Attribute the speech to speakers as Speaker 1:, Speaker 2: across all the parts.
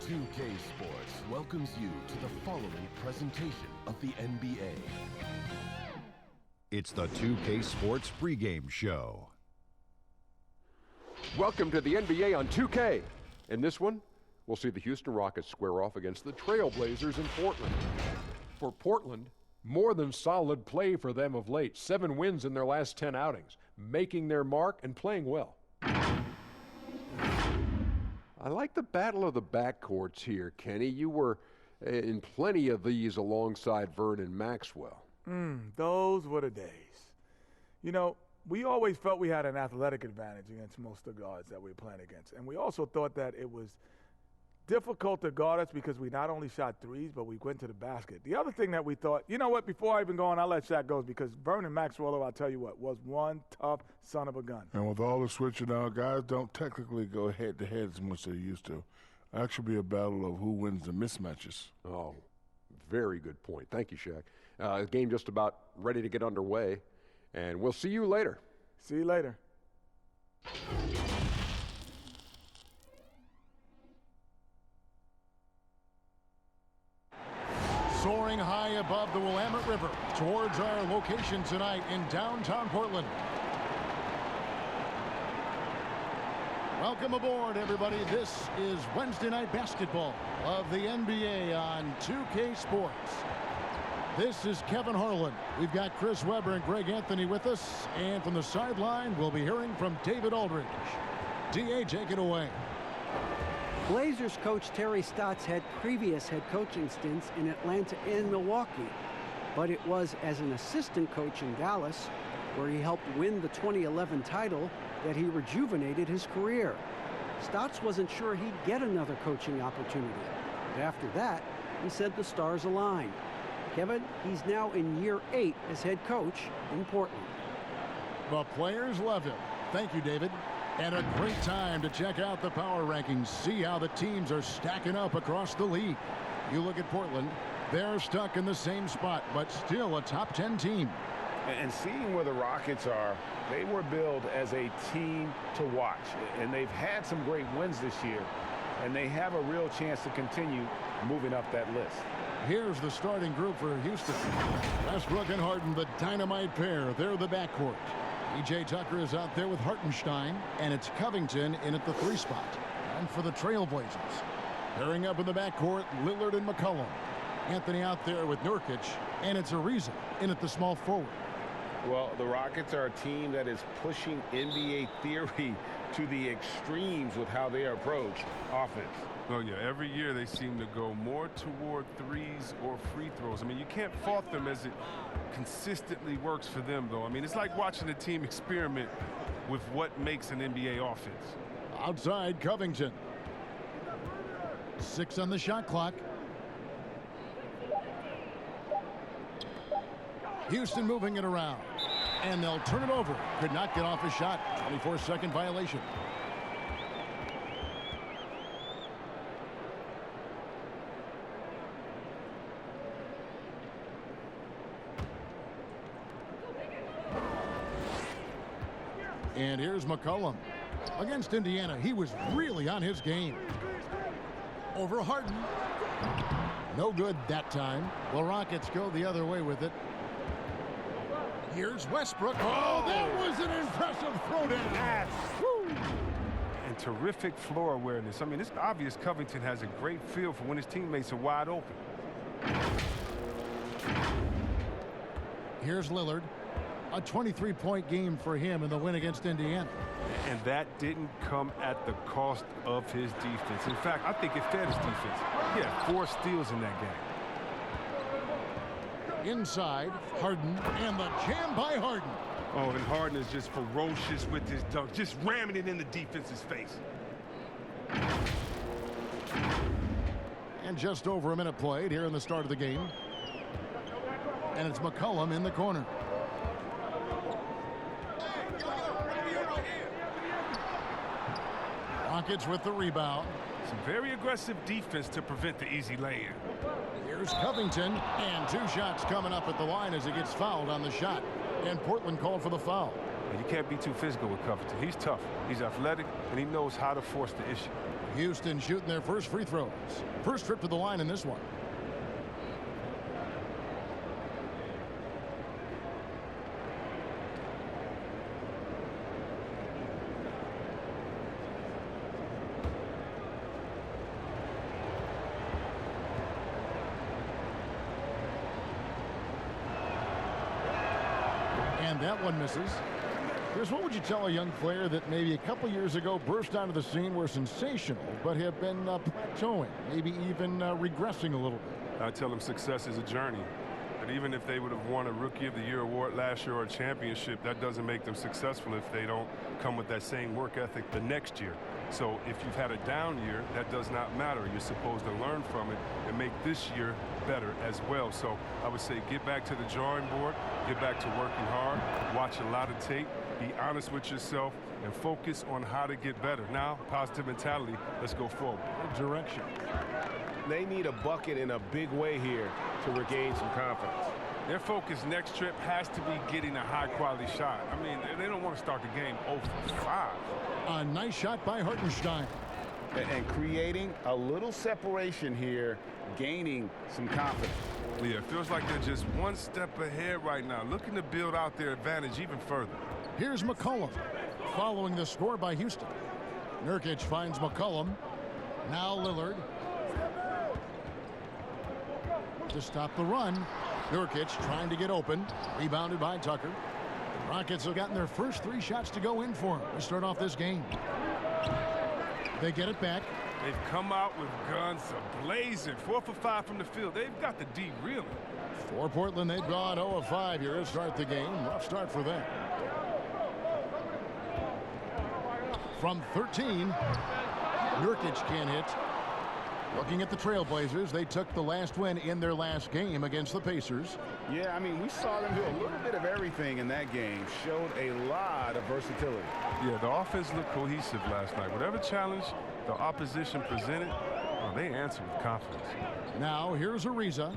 Speaker 1: 2K Sports welcomes you to the following presentation of the NBA.
Speaker 2: It's the 2K Sports pregame show.
Speaker 3: Welcome to the NBA on 2K. In this one, we'll see the Houston Rockets square off against the Trailblazers in Portland. For Portland, more than solid play for them of late. 7 wins in their last 10 outings, making their mark and playing well. I like the battle of the backcourts here, Kenny. You were in plenty of these alongside Vernon Maxwell.
Speaker 4: Those were the days. You know, we always felt we had an athletic advantage against most of the guards that we were playing against. And we also thought that it was difficult to guard us because we not only shot threes, but we went to the basket. The other thing that we thought, you know what, before I even go on, I'll let Shaq go, because Vernon Maxwell, I'll tell you what, was one tough son of a gun.
Speaker 5: And with all the switching out, guys don't technically go head-to-head as much as they used to. Actually be a battle of who wins the mismatches.
Speaker 3: Oh, very good point. Thank you, Shaq. The game just about ready to get underway, and we'll see you later.
Speaker 4: See you later.
Speaker 6: Soaring high above the Willamette River towards our location tonight in downtown Portland. Welcome aboard, everybody. This is Wednesday Night Basketball of the NBA on 2K Sports. This is Kevin Harlan. We've got Chris Webber and Greg Anthony with us. And from the sideline, we'll be hearing from David Aldridge. D.A., take it away.
Speaker 7: Blazers coach Terry Stotts had previous head coaching stints in Atlanta and Milwaukee, but it was as an assistant coach in Dallas, where he helped win the 2011 title, that he rejuvenated his career. Stotts wasn't sure he'd get another coaching opportunity, but after that, he said the stars aligned. Kevin, he's now in year 8 as head coach in Portland.
Speaker 6: The players love him. Thank you, David. And a great time to check out the power rankings, see how the teams are stacking up across the league. You look at Portland, they're stuck in the same spot, but still a top 10 team.
Speaker 8: And seeing where the Rockets are, they were billed as a team to watch. And they've had some great wins this year, and they have a real chance to continue moving up that list.
Speaker 6: Here's the starting group for Houston. Westbrook and Harden, the dynamite pair. They're the backcourt. E.J. Tucker is out there with Hartenstein, and it's Covington in at the 3 spot. And for the Trailblazers, pairing up in the backcourt, Lillard and McCollum. Anthony out there with Nurkic, and it's Ariza in at the small forward.
Speaker 8: Well, the Rockets are a team that is pushing NBA theory to the extremes with how they approach offense.
Speaker 9: Oh, yeah, every year they seem to go more toward threes or free throws. I mean, you can't fault them as it consistently works for them, though. I mean, it's like watching a team experiment with what makes an NBA offense.
Speaker 6: Outside, Covington. 6 on the shot clock. Houston moving it around. And they'll turn it over. Could not get off a shot. 24-second violation. And here's McCollum. Against Indiana, he was really on his game. Over Harden. No good that time. Well, Rockets go the other way with it. Here's Westbrook. Oh, that was an impressive throwdown.
Speaker 9: And terrific floor awareness. I mean, it's obvious Covington has a great feel for when his teammates are wide open.
Speaker 6: Here's Lillard. A 23-point game for him in the win against Indiana.
Speaker 9: And that didn't come at the cost of his defense. In fact, I think it fed his defense. He had 4 steals in that game.
Speaker 6: Inside, Harden, and the jam by Harden.
Speaker 9: Oh, and Harden is just ferocious with his dunk, just ramming it in the defense's face.
Speaker 6: And just over a minute played here in the start of the game. And it's McCollum in the corner. Rockets with the rebound.
Speaker 9: Some very aggressive defense to prevent the easy lay-in.
Speaker 6: Here's Covington, and 2 shots coming up at the line as he gets fouled on the shot. And Portland called for the foul.
Speaker 9: You can't be too physical with Covington. He's tough, he's athletic, and he knows how to force the issue.
Speaker 6: Houston shooting their first free throws. First trip to the line in this one. And that one misses. Chris, what would you tell a young player that maybe a couple years ago burst onto the scene, were sensational, but have been plateauing, maybe even regressing a little bit?
Speaker 9: I tell them success is a journey. But even if they would have won a Rookie of the Year award last year or a championship, that doesn't make them successful if they don't come with that same work ethic the next year. So if you've had a down year, that does not matter. You're supposed to learn from it and make this year better as well. So I would say get back to the drawing board, get back to working hard, watch a lot of tape, be honest with yourself, and focus on how to get better. Now, positive mentality, let's go forward.
Speaker 6: Good direction.
Speaker 8: They need a bucket in a big way here to regain some confidence.
Speaker 9: Their focus next trip has to be getting a high-quality shot. I mean, they don't want to start the game 0 for 5.
Speaker 6: A nice shot by Hartenstein.
Speaker 8: And creating a little separation here, gaining some confidence.
Speaker 9: Yeah, it feels like they're just one step ahead right now, looking to build out their advantage even further.
Speaker 6: Here's McCollum, following the score by Houston. Nurkic finds McCollum. Now Lillard. To stop the run. Nurkic trying to get open. Rebounded by Tucker. The Rockets have gotten their first 3 shots to go in for them to start off this game. They get it back.
Speaker 9: They've come out with guns blazing. 4 for 5 from the field. They've got the D reeling.
Speaker 6: For Portland, they've gone 0 of 5 here to start the game. Rough start for them. From 13, Nurkic can't hit. Looking at the Trailblazers, they took the last win in their last game against the Pacers.
Speaker 8: Yeah, I mean, we saw them do a little bit of everything in that game. Showed a lot of versatility.
Speaker 9: Yeah, the offense looked cohesive last night. Whatever challenge the opposition presented, they answered with confidence.
Speaker 6: Now, here's Ariza.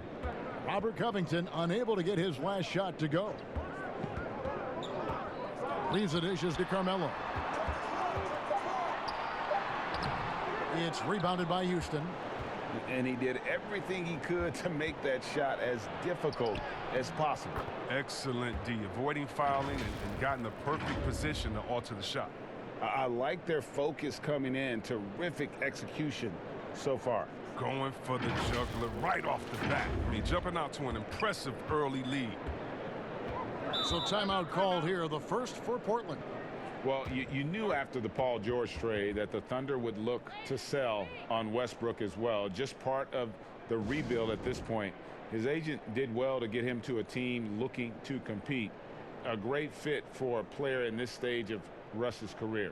Speaker 6: Robert Covington unable to get his last shot to go. Ariza dishes to Carmelo. It's rebounded by Houston.
Speaker 8: And he did everything he could to make that shot as difficult as possible.
Speaker 9: Excellent D, avoiding fouling and got in the perfect position to alter the shot.
Speaker 8: I like their focus coming in. Terrific execution so far.
Speaker 9: Going for the juggler right off the bat. I mean, jumping out to an impressive early lead.
Speaker 6: So timeout called here, the first for Portland.
Speaker 8: Well, you knew after the Paul George trade that the Thunder would look to sell on Westbrook as well. Just part of the rebuild at this point. His agent did well to get him to a team looking to compete. A great fit for a player in this stage of Russ's career.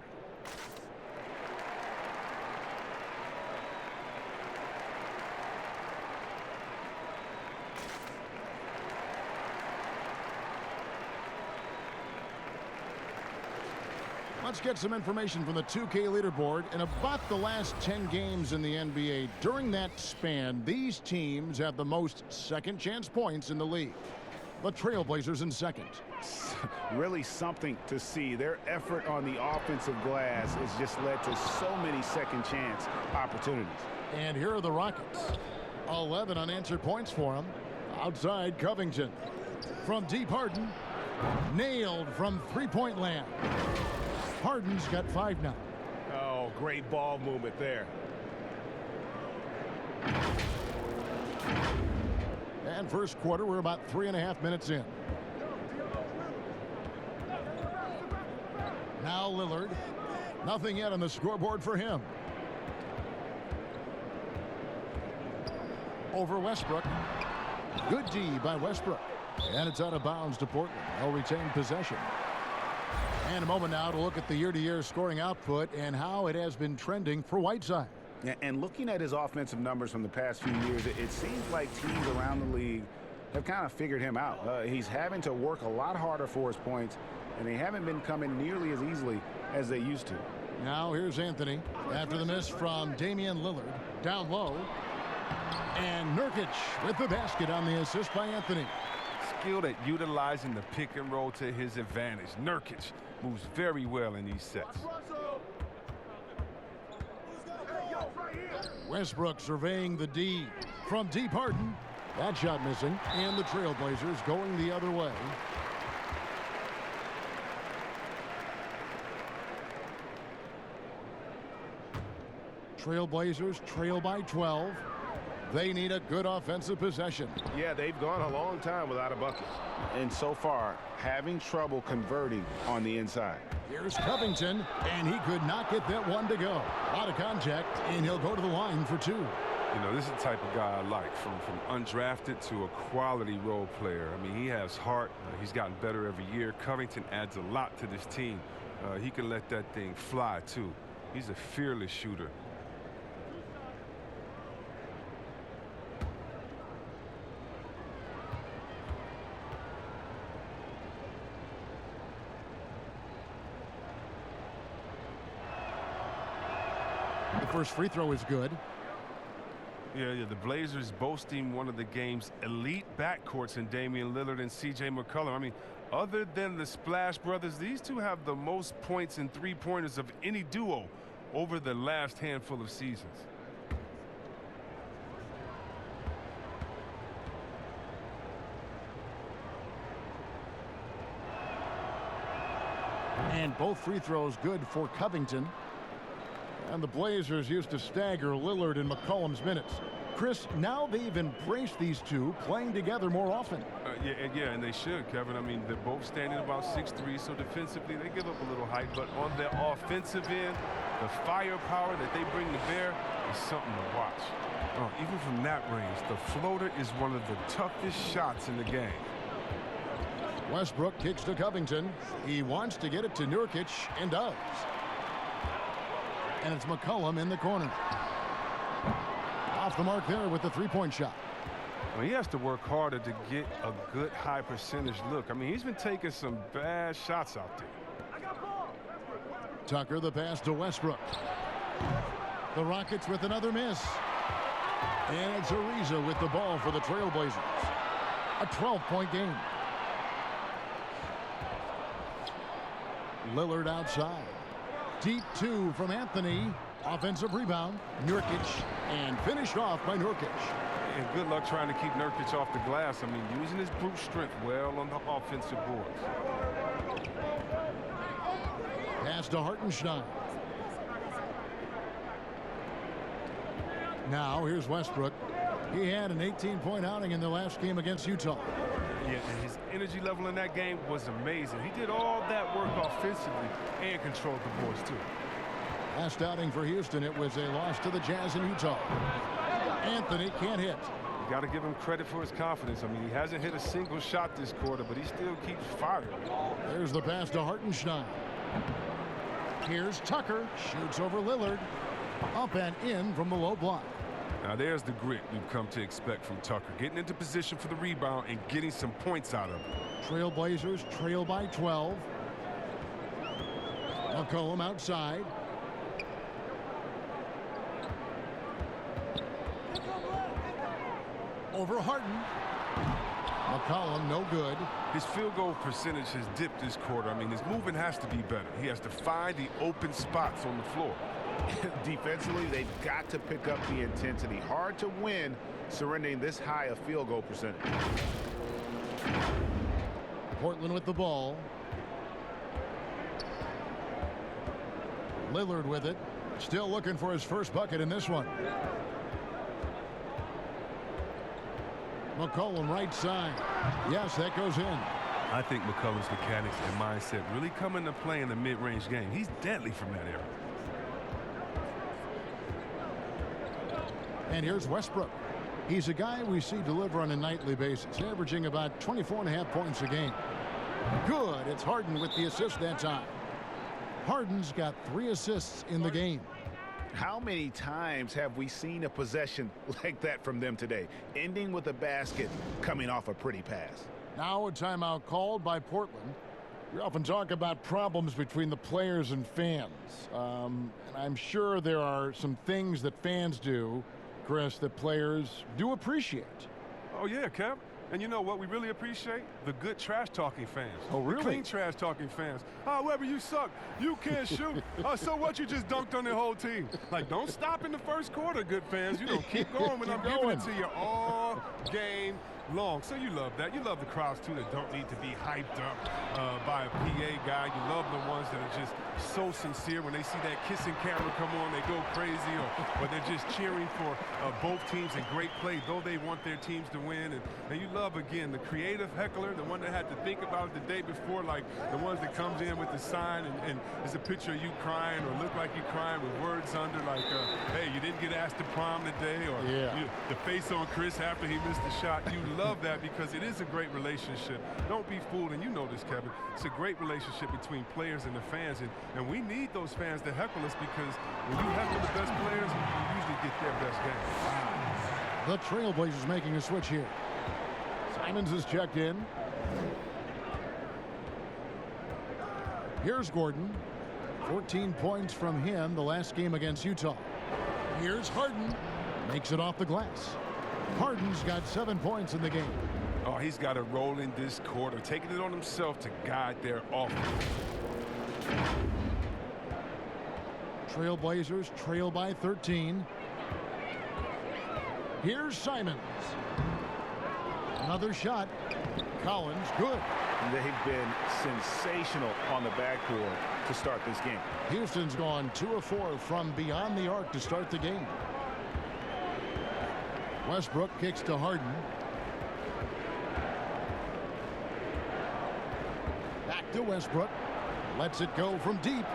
Speaker 6: Let's get some information from the 2K leaderboard. In about the last 10 games in the NBA, during that span, these teams have the most second chance points in the league. The Trailblazers in second.
Speaker 8: Really something to see. Their effort on the offensive glass has just led to so many second chance opportunities.
Speaker 6: And here are the Rockets. 11 unanswered points for them. Outside, Covington. From deep, Harden. Nailed from three-point land. Harden's got 5 now.
Speaker 8: Oh, great ball movement there.
Speaker 6: And first quarter, we're about 3.5 minutes in. Now Lillard. Nothing yet on the scoreboard for him. Over Westbrook. Good D by Westbrook. And it's out of bounds to Portland. They'll retain possession. And a moment now to look at the year-to-year scoring output and how it has been trending for Whiteside.
Speaker 8: And looking at his offensive numbers from the past few years, it seems like teams around the league have kind of figured him out. He's having to work a lot harder for his points, and they haven't been coming nearly as easily as they used to.
Speaker 6: Now here's Anthony after the miss from Damian Lillard. Down low. And Nurkic with the basket on the assist by Anthony.
Speaker 9: Skilled at utilizing the pick and roll to his advantage. Nurkic moves very well in these sets.
Speaker 6: Westbrook surveying the D. From deep, Harden. That shot missing. And the Trailblazers going the other way. Trailblazers trail by 12. They need a good offensive possession.
Speaker 8: Yeah, they've gone a long time without a bucket. And so far, having trouble converting on the inside.
Speaker 6: Here's Covington, and he could not get that one to go. A lot of contact, and he'll go to the line for two.
Speaker 9: You know, this is the type of guy I like, from undrafted to a quality role player. I mean, he has heart. He's gotten better every year. Covington adds a lot to this team. He can let that thing fly, too. He's a fearless shooter.
Speaker 6: The first free throw is good.
Speaker 9: Yeah, the Blazers boasting one of the game's elite backcourts in Damian Lillard and C.J. McCollum. I mean, other than the Splash Brothers, these two have the most points and three-pointers of any duo over the last handful of seasons.
Speaker 6: And both free throws good for Covington. And the Blazers used to stagger Lillard and McCollum's minutes. Chris, now they've embraced these two playing together more often.
Speaker 9: Yeah, and they should, Kevin. I mean, they're both standing about 6'3", so defensively they give up a little height. But on the offensive end, the firepower that they bring to bear is something to watch. Oh, even from that range, the floater is one of the toughest shots in the game.
Speaker 6: Westbrook kicks to Covington. He wants to get it to Nurkic and does. And it's McCollum in the corner. Off the mark there with the three-point shot.
Speaker 9: Well, he has to work harder to get a good high percentage look. I mean, he's been taking some bad shots out there.
Speaker 6: Tucker the pass to Westbrook. The Rockets with another miss. And it's Ariza with the ball for the Trailblazers. A 12-point game. Lillard outside. Deep two from Anthony. Offensive rebound. Nurkic. And finished off by Nurkic.
Speaker 9: And good luck trying to keep Nurkic off the glass. I mean, using his brute strength well on the offensive boards.
Speaker 6: Pass to Hartenstein. Now here's Westbrook. He had an 18-point outing in the last game against Utah.
Speaker 9: Yeah, and his energy level in that game was amazing. He did all that work offensively and controlled the boards, too.
Speaker 6: Last outing for Houston, it was a loss to the Jazz in Utah. Anthony can't hit.
Speaker 9: You got to give him credit for his confidence. I mean, he hasn't hit a single shot this quarter, but he still keeps firing.
Speaker 6: There's the pass to Hartenstein. Here's Tucker. Shoots over Lillard. Up and in from the low block.
Speaker 9: Now there's the grit we've come to expect from Tucker. Getting into position for the rebound and getting some points out of it.
Speaker 6: Trailblazers trail by 12. McCollum outside. Over Harden. McCollum no good.
Speaker 9: His field goal percentage has dipped this quarter. I mean, his movement has to be better. He has to find the open spots on the floor.
Speaker 8: Defensively, they've got to pick up the intensity. Hard to win surrendering this high a field goal percentage.
Speaker 6: Portland with the ball. Lillard with it. Still looking for his first bucket in this one. McCollum right side. Yes, that goes in.
Speaker 9: I think McCollum's mechanics and mindset really come into play in the mid-range game. He's deadly from that area.
Speaker 6: And here's Westbrook. He's a guy we see deliver on a nightly basis, averaging about 24.5 points a game. Good. It's Harden with the assist that time. Harden's got 3 assists in the game.
Speaker 8: How many times have we seen a possession like that from them today, ending with a basket coming off a pretty pass?
Speaker 6: Now a timeout called by Portland. We often talk about problems between the players and fans. And I'm sure there are some things that fans do, Chris, that players do appreciate.
Speaker 9: Oh, yeah, Kev. And you know what we really appreciate? The good trash-talking fans.
Speaker 6: Oh, really?
Speaker 9: The clean trash-talking fans. Oh, Weber, you suck. You can't shoot. So what? You just dunked on the whole team. Like, don't stop in the first quarter, good fans. You know, keep going when I'm giving it to you all game long. So you love that. You love the crowds, too, that don't need to be hyped up by a PA guy. You love the ones that are just so sincere. When they see that kissing camera come on, they go crazy, or they're just cheering for both teams and great play, though they want their teams to win. And you love, again, the creative heckler, the one that had to think about it the day before, like the ones that comes in with the sign and it's a picture of you crying or look like you crying with words under, like, hey, you didn't get asked to prom today, or the face on Chris after he missed the shot. You love that because it is a great relationship. Don't be fooled, and you know this, Kevin. It's a great relationship between players and the fans, and we need those fans to heckle us, because when you heckle the best players, you usually get their best game.
Speaker 6: The Trailblazers making a switch here. Simons is checked in. Here's Gordon. 14 points from him the last game against Utah. Here's Harden. Makes it off the glass. Harden's got 7 points in the game.
Speaker 9: Oh, he's got a role in this quarter, taking it on himself to guide their offense.
Speaker 6: Trailblazers trail by 13. Here's Simons. Another shot. Collins, good.
Speaker 8: They've been sensational on the backboard to start this game.
Speaker 6: Houston's gone 2 of 4 from beyond the arc to start the game. Westbrook kicks to Harden. Back to Westbrook. Lets it go from deep.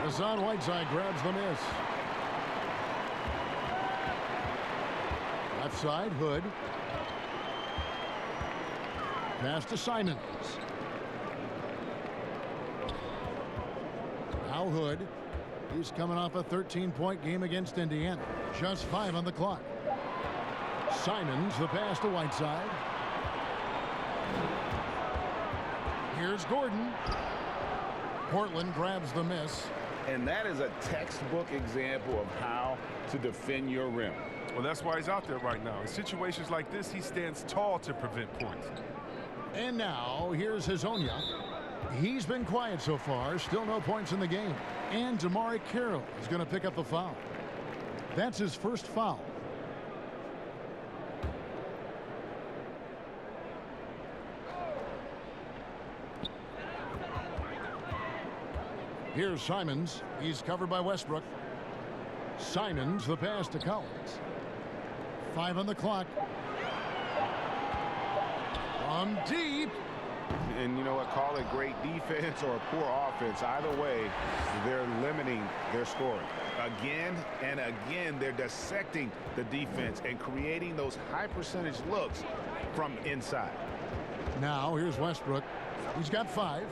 Speaker 6: Hassan Whiteside grabs the miss. Left side, Hood. Pass to Simons. Now Hood. He's coming off a 13-point game against Indiana. Just 5 on the clock. Simons, the pass to Whiteside. Here's Gordon. Portland grabs the miss.
Speaker 8: And that is a textbook example of how to defend your rim.
Speaker 9: Well, that's why he's out there right now. In situations like this, he stands tall to prevent points.
Speaker 6: And now, here's Hazonia. He's been quiet so far. Still no points in the game. And Damari Carroll is going to pick up the foul. That's his first foul. Here's Simons. He's covered by Westbrook. Simons, the pass to Collins. 5 on the clock. From deep.
Speaker 8: And you know what? Call it great defense or poor offense. Either way, they're limiting their scoring. Again and again, they're dissecting the defense and creating those high percentage looks from inside.
Speaker 6: Now, here's Westbrook. He's got 5.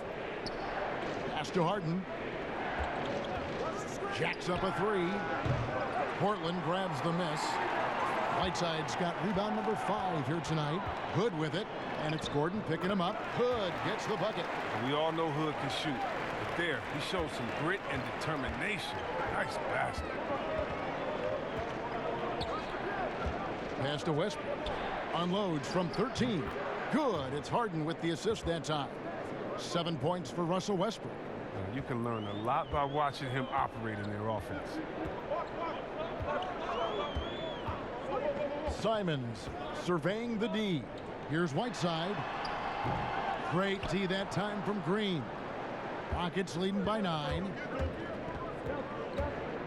Speaker 6: Pass to Harden. Jacks up a 3. Portland grabs the miss. Whiteside's got rebound number 5 here tonight. Hood with it, and it's Gordon picking him up. Hood gets the bucket.
Speaker 9: We all know Hood can shoot, but there, he showed some grit and determination. Nice basket.
Speaker 6: Pass to Westbrook. Unloads from 13. Good. It's Harden with the assist that time. 7 points for Russell Westbrook.
Speaker 9: You can learn a lot by watching him operate in their offense.
Speaker 6: Simons surveying the D. Here's Whiteside. Great D that time from Green. Rockets leading by 9.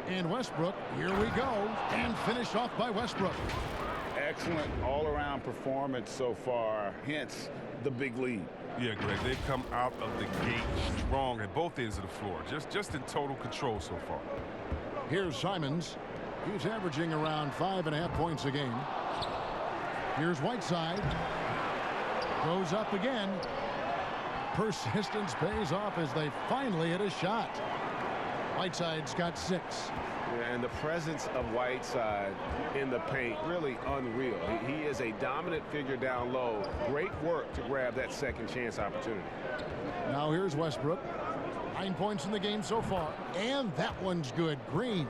Speaker 6: And Westbrook, here we go. And finished off by Westbrook.
Speaker 8: Excellent all-around performance so far, hence the big lead.
Speaker 9: Yeah, Greg, they've come out of the gate strong at both ends of the floor. Just in total control so far.
Speaker 6: Here's Simons. He's averaging around 5.5 points a game. Here's Whiteside. Goes up again. Persistence pays off as they finally hit a shot. Whiteside's got 6.
Speaker 8: And the presence of Whiteside in the paint, really unreal. He is a dominant figure down low. Great work to grab that second chance opportunity.
Speaker 6: Now here's Westbrook. 9 points in the game so far. And that one's good. Green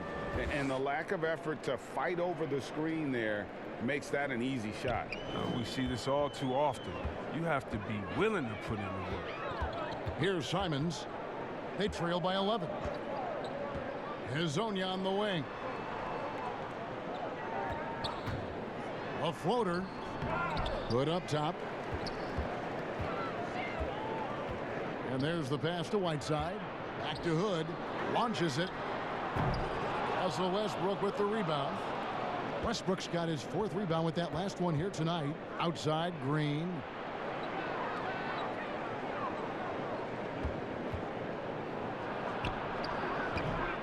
Speaker 8: And the lack of effort to fight over the screen there makes that an easy shot.
Speaker 9: We see this all too often. You have to be willing to put in the work.
Speaker 6: Here's Simons. They trail by 11. Hezonja on the wing. A floater. Put up top. And there's the pass to Whiteside. Back to Hood. Launches it. Russell Westbrook with the rebound. Westbrook's got his 4th rebound with that last one here tonight. Outside, Green.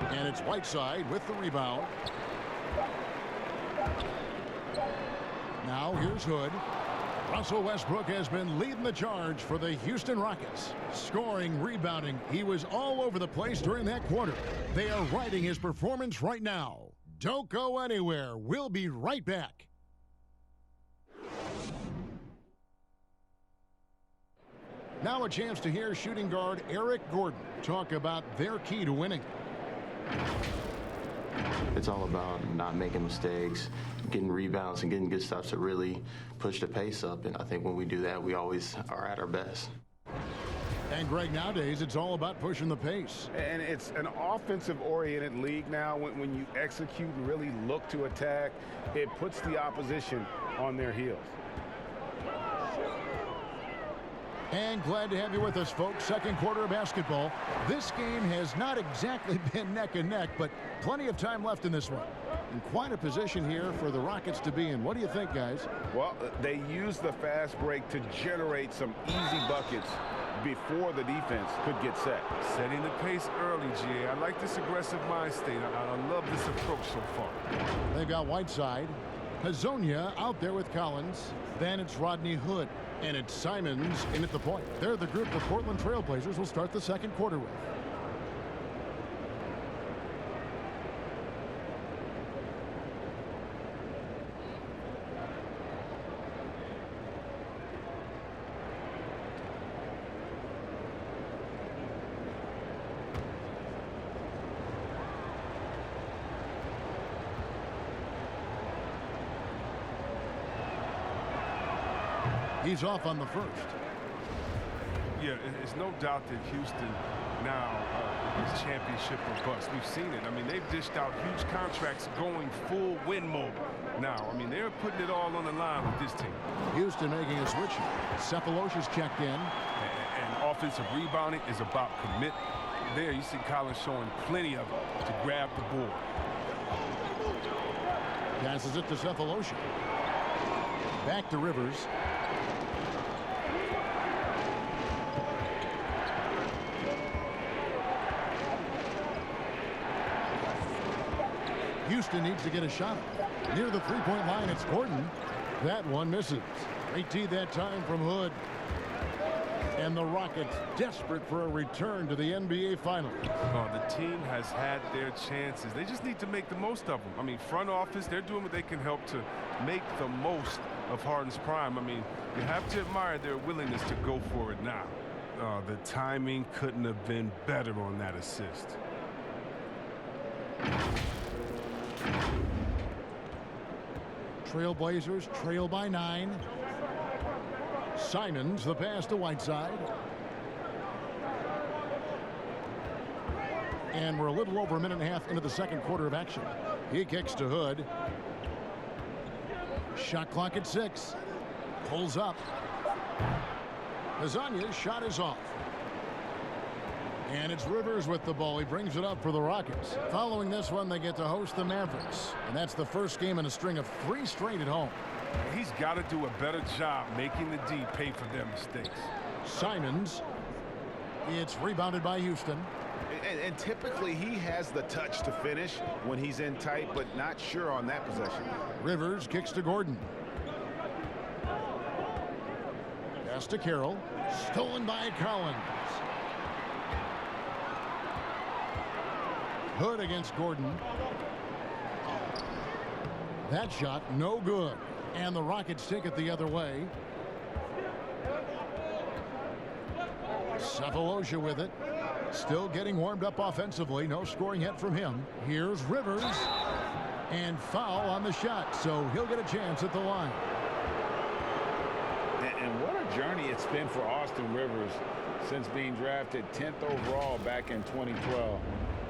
Speaker 6: And it's Whiteside with the rebound. Now here's Hood. Russell Westbrook has been leading the charge for the Houston Rockets. Scoring, rebounding. He was all over the place during that quarter. They are riding his performance right now. Don't go anywhere. We'll be right back. Now a chance to hear shooting guard Eric Gordon talk about their key to winning.
Speaker 10: It's all about not making mistakes, getting rebounds, and getting good stops to really push the pace up. And I think when we do that, we always are at our best.
Speaker 6: And Greg, nowadays, it's all about pushing the pace.
Speaker 8: And it's an offensive-oriented league now. When you execute and really look to attack, it puts the opposition on their heels.
Speaker 6: And glad to have you with us, folks. Second quarter of basketball. This game has not exactly been neck and neck, but plenty of time left in this one. In quite a position here for the Rockets to be in. What do you think, guys?
Speaker 8: Well, they used the fast break to generate some easy buckets before the defense could get set.
Speaker 9: Setting the pace early, GA. I like this aggressive mind state. I love this approach so far.
Speaker 6: They've got Whiteside. Hezonja out there with Collins. Then it's Rodney Hood. And it's Simons in at the point. They're the group the Portland Trailblazers will start the second quarter with. He's off on the first.
Speaker 9: Yeah, it's no doubt that Houston now is championship or bust. We've seen it. I mean, they've dished out huge contracts going full win mode now. I mean, they're putting it all on the line with this team.
Speaker 6: Houston making a switch. Cephalosha's checked in.
Speaker 9: And offensive rebounding is about commitment. There, you see Collins showing plenty of it to grab the board.
Speaker 6: Passes it to Cephalosha. Back to Rivers. Houston needs to get a shot. Near the three-point line, it's Gordon. That one misses. Great tee that time from Hood. And the Rockets desperate for a return to the NBA Finals.
Speaker 9: Oh, the team has had their chances. They just need to make the most of them. I mean, front office, they're doing what they can help to make the most of Harden's prime. I mean, you have to admire their willingness to go for it now. The timing couldn't have been better on that assist.
Speaker 6: Trailblazers trail by 9. Simons, the pass to Whiteside. And we're a little over a minute and a half into the second quarter of action. He kicks to Hood. Shot clock at 6. Pulls up. Hezonja's shot is off. And it's Rivers with the ball. He brings it up for the Rockets. Following this one, they get to host the Mavericks. And that's the first game in a string of 3 straight at home.
Speaker 9: He's got to do a better job making the D pay for their mistakes.
Speaker 6: Simons. It's rebounded by Houston.
Speaker 8: And typically he has the touch to finish when he's in tight, but not sure on that possession.
Speaker 6: Rivers kicks to Gordon. Pass to Carroll. Stolen by Collins. Hood against Gordon. That shot no good. And the Rockets take it the other way. Cephalosha with it. Still getting warmed up offensively. No scoring yet from him. Here's Rivers. And foul on the shot, so he'll get a chance at the line.
Speaker 8: And what a journey it's been for Austin Rivers since being drafted 10th overall back in 2012.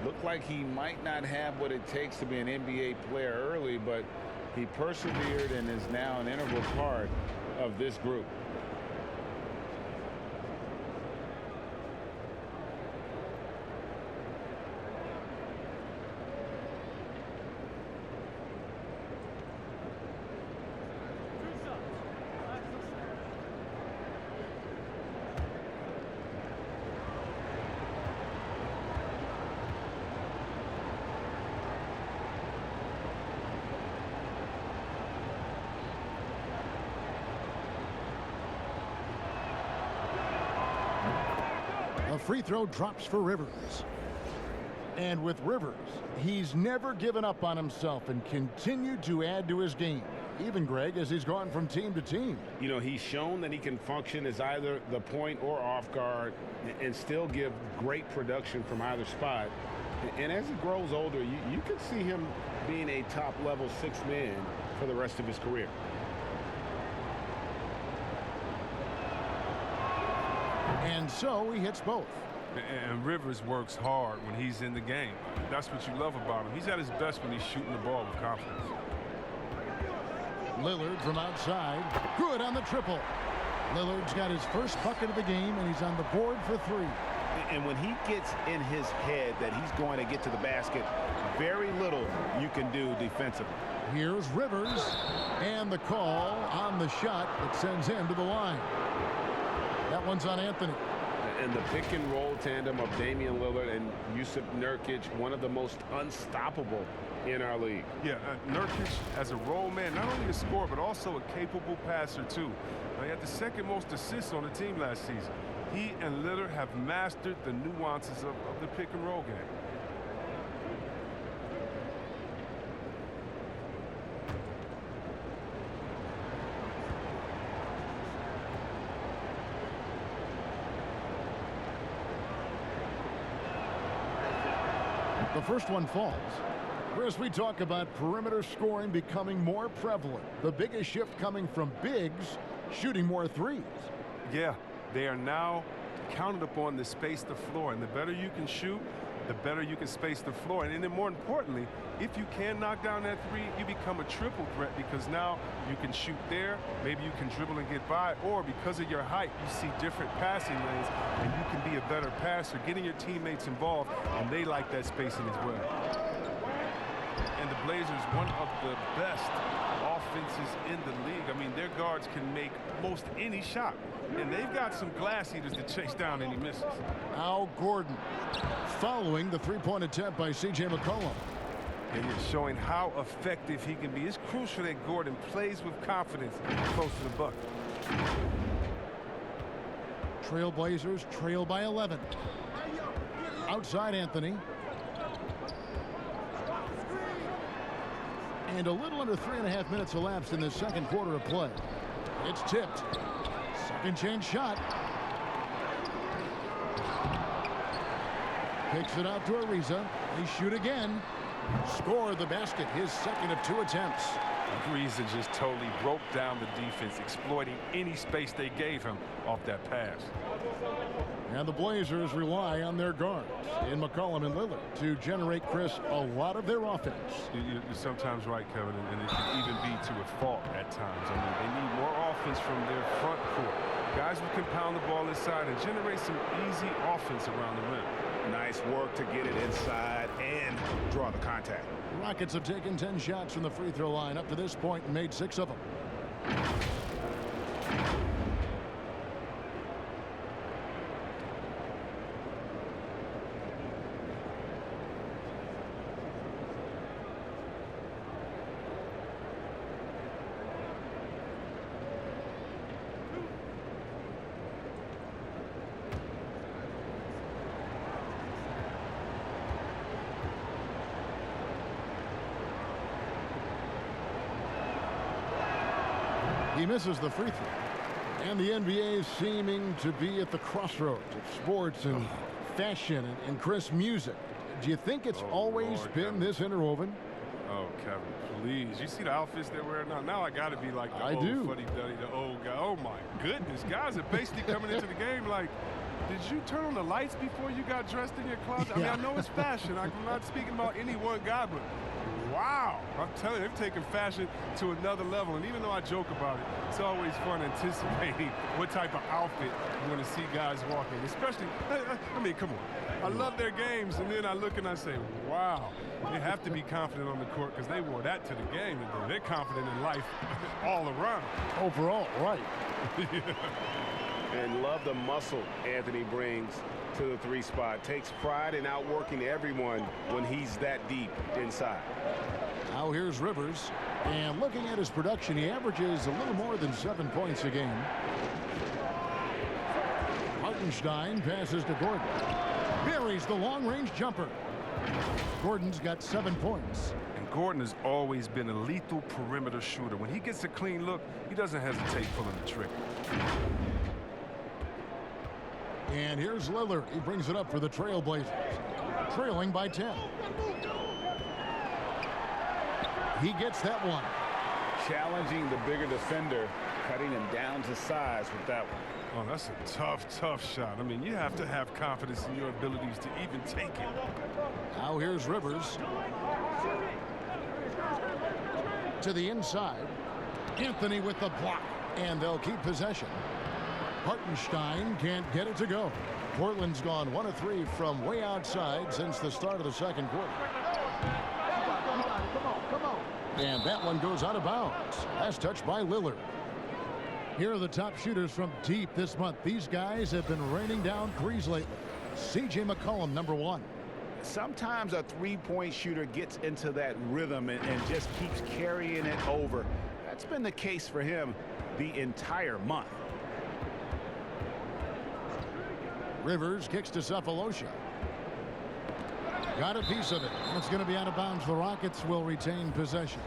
Speaker 8: Looked like he might not have what it takes to be an NBA player early, but he persevered and is now an integral part of this group.
Speaker 6: A free throw drops for Rivers. And with Rivers, he's never given up on himself and continued to add to his game. Even, Greg, as he's gone from team to team.
Speaker 8: You know, he's shown that he can function as either the point or off guard and still give great production from either spot. And as he grows older, you could see him being a top-level sixth man for the rest of his career.
Speaker 6: And so he hits both.
Speaker 9: And Rivers works hard when he's in the game. That's what you love about him. He's at his best when he's shooting the ball with confidence.
Speaker 6: Lillard from outside. Good on the triple. Lillard's got his first bucket of the game, and he's on the board for three.
Speaker 8: And when he gets in his head that he's going to get to the basket, very little you can do defensively.
Speaker 6: Here's Rivers, and the call on the shot that sends him to the line. That one's on Anthony.
Speaker 8: And the pick and roll tandem of Damian Lillard and Jusuf Nurkic, one of the most unstoppable in our league.
Speaker 9: Yeah, Nurkic as a role man, not only a scorer, but also a capable passer, too. He had the second most assists on the team last season. He and Lillard have mastered the nuances of the pick and roll game.
Speaker 6: The first one falls. Chris, we talk about perimeter scoring becoming more prevalent. The biggest shift coming from bigs shooting more threes.
Speaker 9: Yeah, they are now counted upon to space the floor. And the better you can shoot, the better you can space the floor. And then more importantly, if you can knock down that three, you become a triple threat because now you can shoot there, maybe you can dribble and get by, or because of your height, you see different passing lanes and you can be a better passer, getting your teammates involved, and they like that spacing as well. And the Blazers, one of the best offenses in the league. I mean, their guards can make most any shot, and they've got some glass eaters to chase down any misses.
Speaker 6: Al Gordon following the three-point attempt by C.J. McCollum.
Speaker 9: And he's showing how effective he can be. It's crucial that Gordon plays with confidence close to the bucket.
Speaker 6: Trailblazers trail by 11. Outside Anthony. And a little under 3.5 minutes elapsed in the second quarter of play. It's tipped. Second chance shot. Kicks it out to Ariza. They shoot again. Score the basket, his second of 2 attempts.
Speaker 9: Ariza just totally broke down the defense, exploiting any space they gave him off that pass.
Speaker 6: And the Blazers rely on their guards in McCollum and Lillard to generate, Chris, a lot of their offense.
Speaker 9: You're sometimes right, Kevin, and it can even be to a fault at times. I mean, they need more offense from their front court. Guys who can pound the ball inside and generate some easy offense around the rim.
Speaker 8: Nice work to get it inside and draw the contact.
Speaker 6: Rockets have taken 10 shots from the free throw line up to this point and made 6 of them. He misses the free throw. And the NBA is seeming to be at the crossroads of sports and fashion and crisp music. Do you think it's always
Speaker 9: Lord,
Speaker 6: been
Speaker 9: Kevin.
Speaker 6: this interwoven?
Speaker 9: Oh, Kevin, please. You see the outfits they're wearing now? Now I got to be like the
Speaker 6: I
Speaker 9: old
Speaker 6: do.
Speaker 9: fuddy-duddy, the old guy. Oh, my goodness. Guys are basically coming into the game like, did you turn on the lights before you got dressed in your closet? I mean, I know it's fashion. I'm not speaking about any one guy, but wow. I'm telling you, they've taken fashion to another level. And even though I joke about it, it's always fun anticipating what type of outfit you're going to see guys walking. Especially, I mean, come on. I love their games, and then I look and I say, wow. They have to be confident on the court because they wore that to the game today. They're confident in life all around.
Speaker 6: Overall, right.
Speaker 8: And love the muscle Anthony brings to the 3 spot. Takes pride in outworking everyone when he's that deep inside.
Speaker 6: Now here's Rivers. And looking at his production, he averages a little more than 7 points a game. Hartenstein passes to Gordon. Buries the long-range jumper. Gordon's got 7 points.
Speaker 9: And Gordon has always been a lethal perimeter shooter. When he gets a clean look, he doesn't hesitate pulling the trigger.
Speaker 6: And here's Lillard. He brings it up for the Trailblazers. Trailing by 10. He gets that one.
Speaker 8: Challenging the bigger defender, cutting him down to size with that one.
Speaker 9: Oh, that's a tough, tough shot. I mean, you have to have confidence in your abilities to even take it.
Speaker 6: Now here's Rivers. To the inside. Anthony with the block. And they'll keep possession. Hartenstein can't get it to go. Portland's gone 1 of 3 from way outside since the start of the second quarter. And that one goes out of bounds. Last touch by Lillard. Here are the top shooters from deep this month. These guys have been raining down threes lately. C.J. McCollum, number 1.
Speaker 8: Sometimes a 3-point shooter gets into that rhythm and just keeps carrying it over. That's been the case for him the entire month.
Speaker 6: Rivers kicks to Cephalosha. Got a piece of it. It's going to be out of bounds. The Rockets will retain possession.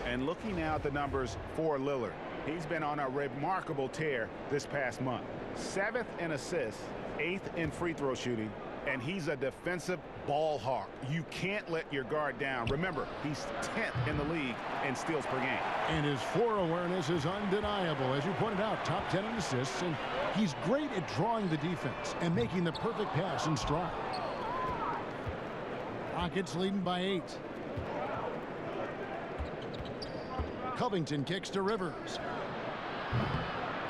Speaker 8: And looking now at the numbers for Lillard, he's been on a remarkable tear this past month. 7th in assists, 8th in free throw shooting, and he's a defensive ball hawk. You can't let your guard down. Remember, he's 10th in the league in steals per game.
Speaker 6: And his floor awareness is undeniable. As you pointed out, top 10 in assists, and he's great at drawing the defense and making the perfect pass in stride. Rockets leading by 8. Covington kicks to Rivers.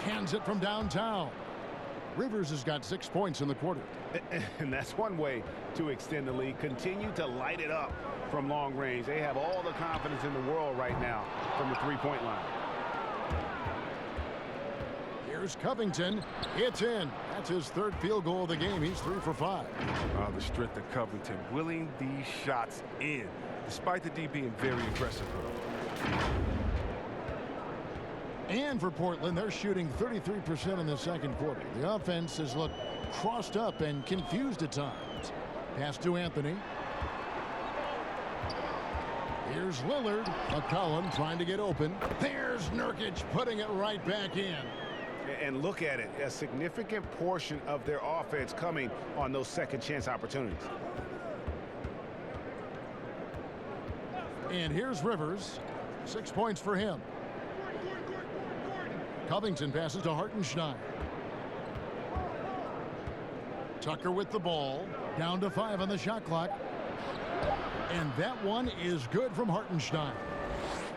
Speaker 6: Cans it from downtown. Rivers has got 6 points in the quarter.
Speaker 8: And that's one way to extend the lead. Continue to light it up from long range. They have all the confidence in the world right now from the 3-point line.
Speaker 6: Here's Covington. It's in. That's his 3rd field goal of the game. He's 3 for 5.
Speaker 9: The strength of Covington, willing these shots in, despite the D being very aggressive.
Speaker 6: And for Portland, they're shooting 33% in the second quarter. The offense has looked crossed up and confused at times. Pass to Anthony. Here's Lillard. McCollum trying to get open. There's Nurkic putting it right back in.
Speaker 8: And look at it, a significant portion of their offense coming on those second chance opportunities.
Speaker 6: And here's Rivers. 6 points for him. Covington passes to Hartenstein. Tucker with the ball. Down to 5 on the shot clock. And that one is good from Hartenstein.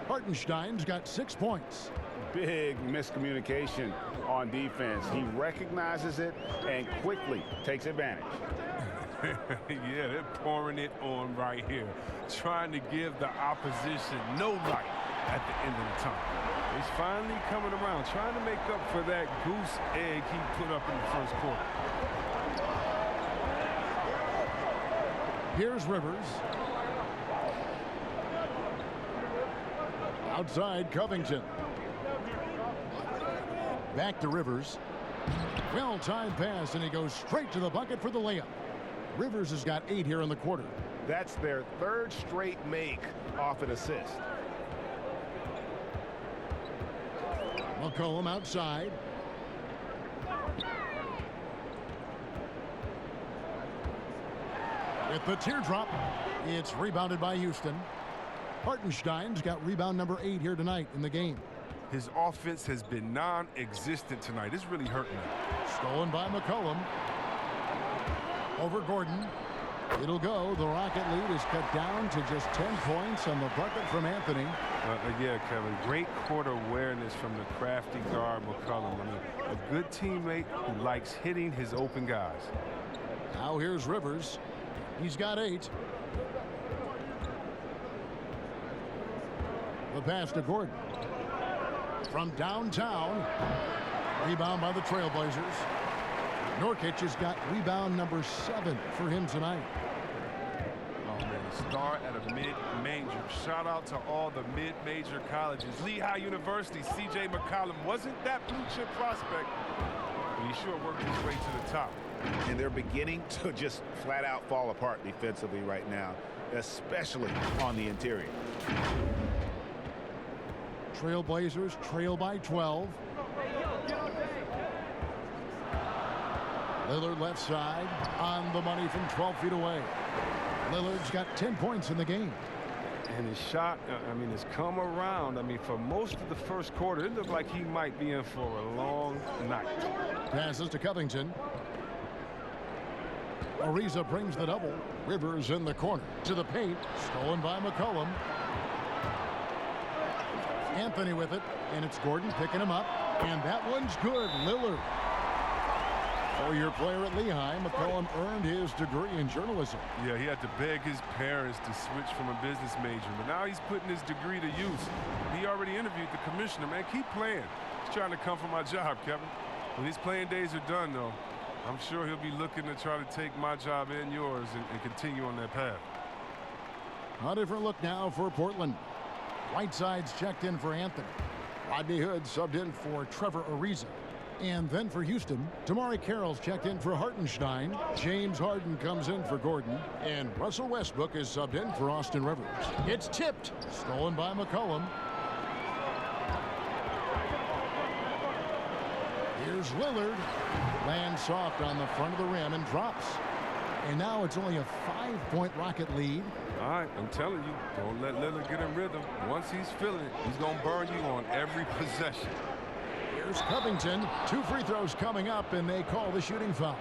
Speaker 6: Hartenstein's got 6 points.
Speaker 8: Big miscommunication on defense. He recognizes it and quickly takes advantage.
Speaker 9: Yeah, they're pouring it on right here, trying to give the opposition no light at the end of the tunnel. He's finally coming around, trying to make up for that goose egg he put up in the first quarter.
Speaker 6: Here's Rivers. Outside, Covington. Back to Rivers. Well-timed pass, and he goes straight to the bucket for the layup. Rivers has got 8 here in the quarter.
Speaker 8: That's their 3rd straight make off an assist.
Speaker 6: McCollum outside. with the teardrop. It's rebounded by Houston. Hartenstein's got rebound number 8 here tonight in the game.
Speaker 9: His offense has been non-existent tonight. It's really hurting him.
Speaker 6: Stolen by McCollum. Over Gordon. It'll go. The Rocket lead is cut down to just 10 points on the bucket from Anthony.
Speaker 9: Yeah, Kevin, great court awareness from the crafty guard McCollum. I mean, a good teammate who likes hitting his open guys.
Speaker 6: Now here's Rivers. He's got 8. The pass to Gordon. From downtown. Rebound by the Trailblazers. Nurkic has got rebound number 7 for him tonight.
Speaker 9: Oh, man, a star at a mid-major. Shout out to all the mid-major colleges. Lehigh University, C.J. McCollum wasn't that blue-chip prospect, but he sure worked his way to the top.
Speaker 8: And they're beginning to just flat-out fall apart defensively right now, especially on the interior.
Speaker 6: Trailblazers trail by 12. Lillard left side on the money from 12 feet away. Lillard's got 10 points in the game.
Speaker 9: And his shot, I mean, has come around. I mean, for most of the first quarter, it looked like he might be in for a long night.
Speaker 6: Passes to Covington. Ariza brings the double. Rivers in the corner. To the paint. Stolen by McCollum. Anthony with it. And it's Gordon picking him up. And that one's good. Lillard. 4-year player at Lehigh, McCollum earned his degree in journalism.
Speaker 9: Yeah, he had to beg his parents to switch from a business major, but now he's putting his degree to use. He already interviewed the commissioner. Man, keep playing. He's trying to come for my job, Kevin. When his playing days are done, though, I'm sure he'll be looking to try to take my job and yours and continue on that path.
Speaker 6: A different look now for Portland. Whiteside's checked in for Anthony. Rodney Hood subbed in for Trevor Ariza. And then for Houston, Tamari Carroll's checked in for Hartenstein. James Harden comes in for Gordon. And Russell Westbrook is subbed in for Austin Rivers. It's tipped. Stolen by McCollum. Here's Lillard. Lands soft on the front of the rim and drops. And now it's only a 5-point Rocket lead.
Speaker 9: All right, I'm telling you, don't let Lillard get in rhythm. Once he's feeling it, he's going to burn you on every possession.
Speaker 6: Here's Covington. 2 free throws coming up, and they call the shooting foul.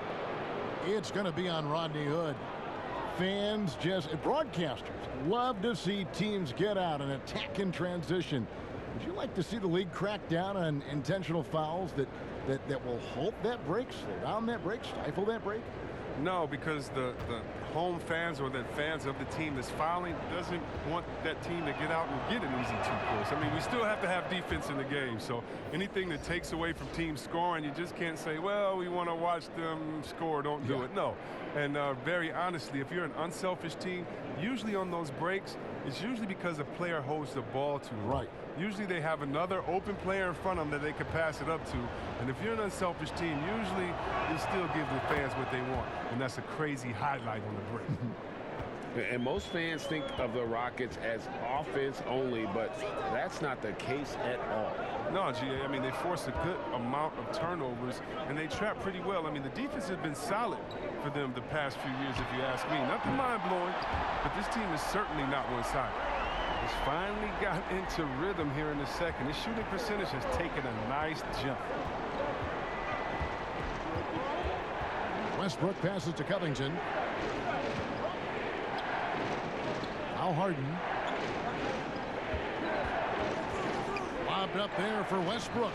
Speaker 6: It's going to be on Rodney Hood. Fans, broadcasters love to see teams get out and attack in transition. Would you like to see the league crack down on intentional fouls that will halt that break, slow down that break, stifle that break?
Speaker 9: No, because the home fans or the fans of the team that's fouling doesn't want that team to get out and get an easy 2 points. I mean, we still have to have defense in the game. So anything that takes away from teams scoring, you just can't say, well, we want to watch them score. Don't do it. No. And very honestly, if you're an unselfish team, usually on those breaks, it's usually because a player holds the ball too long.
Speaker 6: Right.
Speaker 9: Usually they have another open player in front of them that they can pass it up to. And if you're an unselfish team, usually you still give the fans what they want. And that's a crazy highlight on the break.
Speaker 8: And most fans think of the Rockets as offense only, but that's not the case at all.
Speaker 9: No, GA, I mean, they force a good amount of turnovers, and they trap pretty well. I mean, the defense has been solid for them the past few years, if you ask me. Nothing mind-blowing, but this team is certainly not one-sided. It's finally got into rhythm here in the second. His shooting percentage has taken a nice jump.
Speaker 6: Westbrook passes to Covington. Now Harden. Lobbed up there for Westbrook.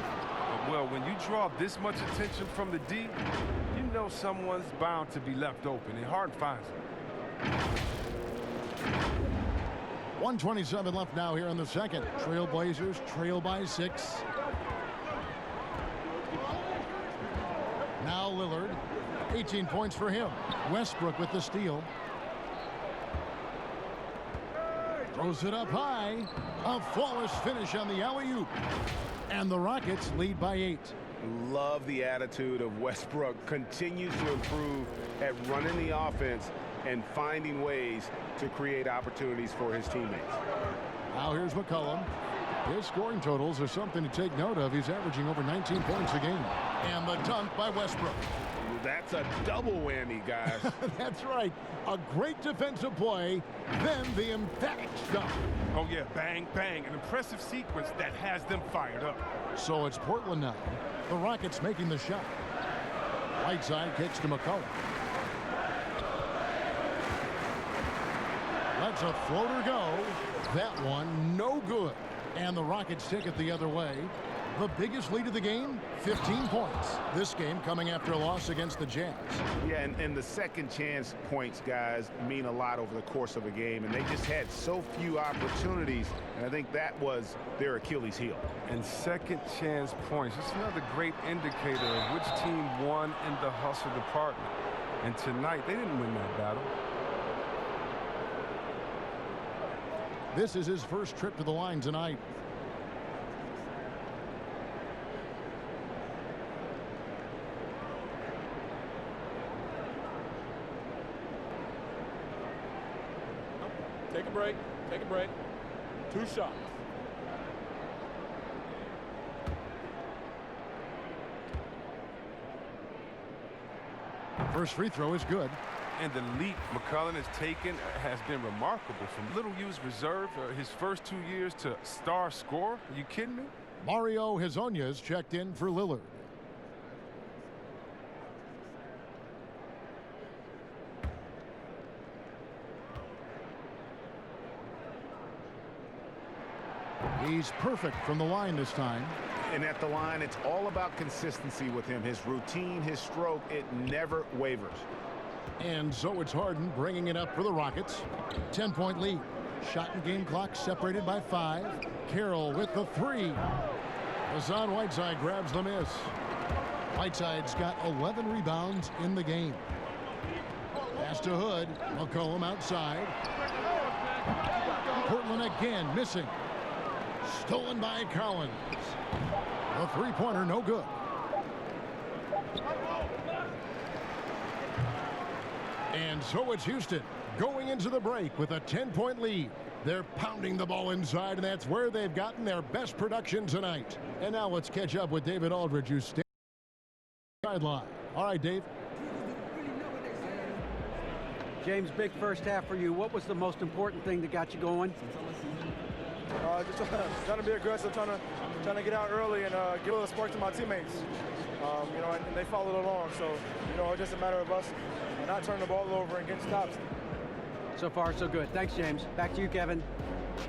Speaker 9: Well, when you draw this much attention from the D, you know someone's bound to be left open, and Harden finds it.
Speaker 6: 1:27 left now here in the second. Trailblazers trail by 6. Now Lillard. 18 points for him. Westbrook with the steal. Throws it up high. A flawless finish on the alley-oop. And the Rockets lead by 8.
Speaker 8: Love the attitude of Westbrook. Continues to improve at running the offense and finding ways to create opportunities for his teammates.
Speaker 6: Now here's McCollum. His scoring totals are something to take note of. He's averaging over 19 points a game. And the dunk by Westbrook.
Speaker 8: That's a double whammy, guys.
Speaker 6: That's right. A great defensive play, then the emphatic dunk.
Speaker 9: Oh, yeah, bang, bang. An impressive sequence that has them fired up.
Speaker 6: So it's Portland now. The Rockets making the shot. Whiteside kicks to McCollum. Lets a floater go. That one no good. And the Rockets take it the other way. The biggest lead of the game, 15 points. This game coming after a loss against the Jazz.
Speaker 8: Yeah, and the second chance points, guys, mean a lot over the course of a game. And they just had so few opportunities. And I think that was their Achilles heel.
Speaker 9: And second chance points. It's another great indicator of which team won in the hustle department. And tonight, they didn't win that battle.
Speaker 6: This is his first trip to the line tonight.
Speaker 4: Take a break. Take a break. 2 shots.
Speaker 6: First free throw is good.
Speaker 9: And the leap McCollum has taken has been remarkable. From little used reserve his first 2 years to star scorer. Are you kidding me?
Speaker 6: Mario Hezonja's checked in for Lillard. He's perfect from the line this time.
Speaker 8: And at the line, it's all about consistency with him. His routine, his stroke, it never wavers.
Speaker 6: And so it's Harden bringing it up for the Rockets. 10-point lead. Shot and game clock separated by 5. Carroll with the 3. Hassan Whiteside grabs the miss. Whiteside's got 11 rebounds in the game. Pass to Hood. McCollum outside. Portland again missing. Stolen by Collins. The three-pointer no good. And so it's Houston going into the break with a 10-point lead. They're pounding the ball inside, and that's where they've gotten their best production tonight. And now let's catch up with David Aldridge, who's standing sideline. All right, Dave.
Speaker 7: James, big first half for you. What was the most important thing that got you going?
Speaker 11: Just trying to be aggressive, trying to get out early and give a little spark to my teammates. You know, and they followed along. So, you know, it's just a matter of us not turning the ball over and getting stops.
Speaker 7: So far, so good. Thanks, James. Back to you, Kevin.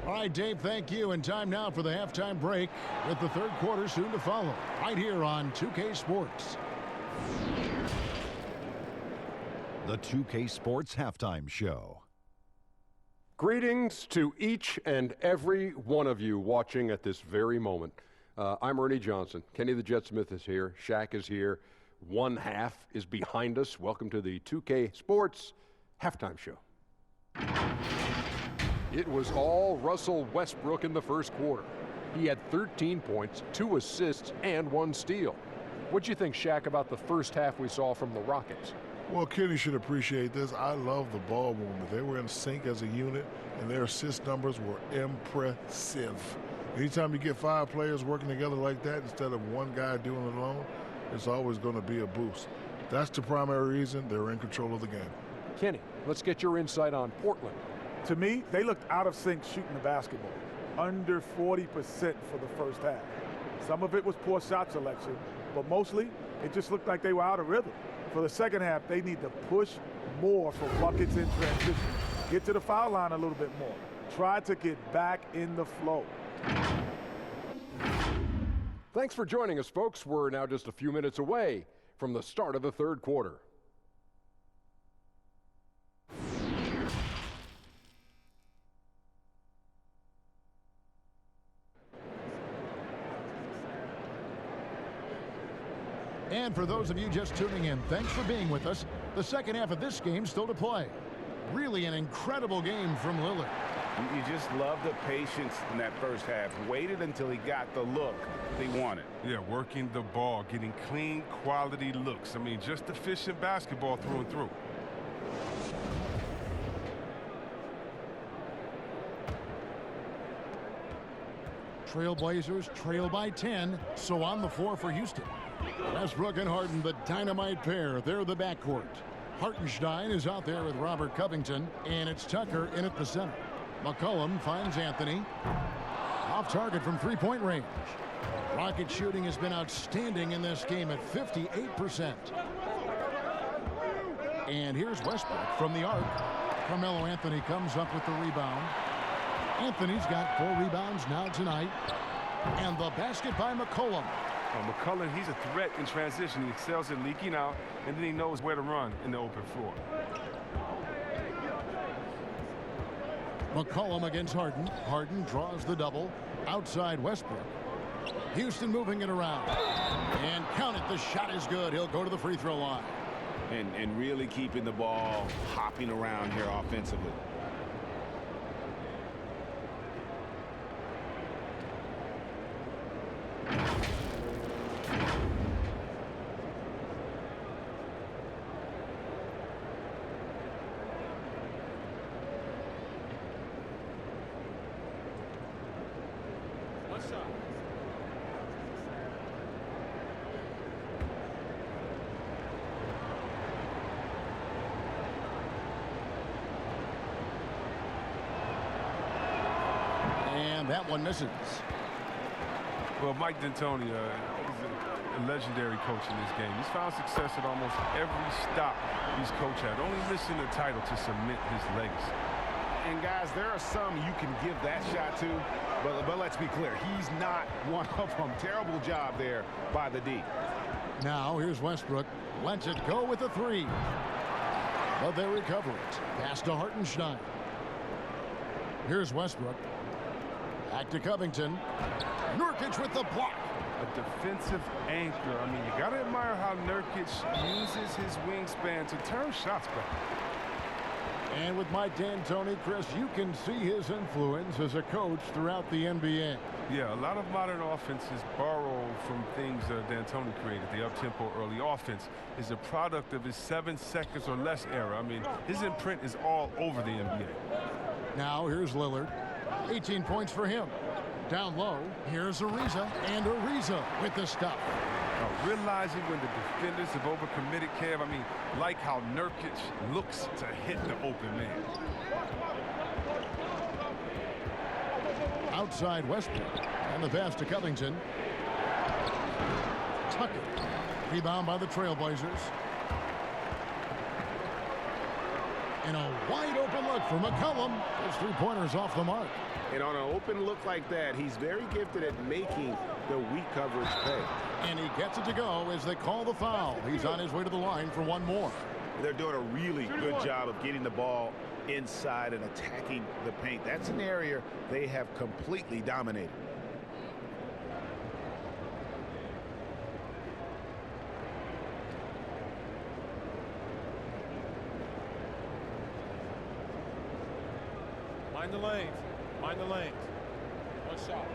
Speaker 6: All right, Dave, thank you. And time now for the halftime break with the third quarter soon to follow right here on 2K Sports.
Speaker 2: The 2K Sports Halftime Show.
Speaker 3: Greetings to each and every one of you watching at this very moment. I'm Ernie Johnson. Kenny the Jet Smith is here. Shaq is here. One half is behind us. Welcome to the 2K Sports Halftime Show. It was all Russell Westbrook in the first quarter. He had 13 points, 2 assists, and 1 steal. What'd you think, Shaq, about the first half we saw from the Rockets?
Speaker 5: Well, Kenny should appreciate this. I love the ball movement. They were in sync as a unit, and their assist numbers were impressive. Anytime you get 5 players working together like that instead of one guy doing it alone, it's always going to be a boost. That's the primary reason they're in control of the game.
Speaker 3: Kenny, let's get your insight on Portland.
Speaker 4: To me, they looked out of sync shooting the basketball. Under 40% for the first half. Some of it was poor shot selection, but mostly it just looked like they were out of rhythm. For the second half, they need to push more for buckets in transition. Get to the foul line a little bit more. Try to get back in the flow.
Speaker 3: Thanks for joining us, folks. We're now just a few minutes away from the start of the third quarter.
Speaker 6: And for those of you just tuning in, thanks for being with us. The second half of this game still to play. Really an incredible game from Lillard.
Speaker 8: You just love the patience in that first half. Waited until he got the look they wanted.
Speaker 9: Yeah, working the ball, getting clean, quality looks. I mean, just efficient basketball through and through.
Speaker 6: Trailblazers trail by 10, so on the floor for Houston. Westbrook and Harden, the dynamite pair. They're the backcourt. Hartenstein is out there with Robert Covington, and it's Tucker in at the center. McCollum finds Anthony. Off target from three-point range. Rocket shooting has been outstanding in this game at 58%. And here's Westbrook from the arc. Carmelo Anthony comes up with the rebound. Anthony's got 4 rebounds now tonight. And the basket by McCollum.
Speaker 9: McCollum, he's a threat in transition. He excels at leaking out, and then he knows where to run in the open floor.
Speaker 6: McCollum against Harden. Harden draws the double. Outside Westbrook. Houston moving it around. And count it, the shot is good. He'll go to the free throw line.
Speaker 8: And really keeping the ball hopping around here offensively.
Speaker 6: That one misses.
Speaker 9: Well, Mike D'Antoni, he's a legendary coach in this game. He's found success at almost every stop he's coached at, only missing the title to cement his legacy.
Speaker 8: And guys, there are some you can give that shot to, but let's be clear, he's not one of them. Terrible job there by the D.
Speaker 6: Now here's Westbrook. Lets it go with a 3. But they recover it. Pass to Hartenstein. Here's Westbrook. Back to Covington. Nurkic with the block.
Speaker 9: A defensive anchor. I mean, you got to admire how Nurkic uses his wingspan to turn shots back.
Speaker 6: And with Mike D'Antoni, Chris, you can see his influence as a coach throughout the NBA.
Speaker 9: Yeah, a lot of modern offenses borrow from things D'Antoni created. The up-tempo early offense is a product of his 7 seconds or less era. I mean, his imprint is all over the NBA.
Speaker 6: Now here's Lillard. 18 points for him. Down low, here's Ariza, and Ariza with the stuff.
Speaker 9: Realizing when the defenders have overcommitted, Kev, I mean, like how Nurkic looks to hit the open man.
Speaker 6: Outside Westbrook, and the pass to Covington. Tucker, rebound by the Trailblazers. And a wide open look for McCollum. His 3-pointers off the mark.
Speaker 8: And on an open look like that, he's very gifted at making the weak coverage pay.
Speaker 6: And he gets it to go as they call the foul. He's on his way to the line for one more.
Speaker 8: They're doing a really good job of getting the ball inside and attacking the paint. That's an area they have completely dominated.
Speaker 11: Mind the lanes. Mind the lanes. One shot.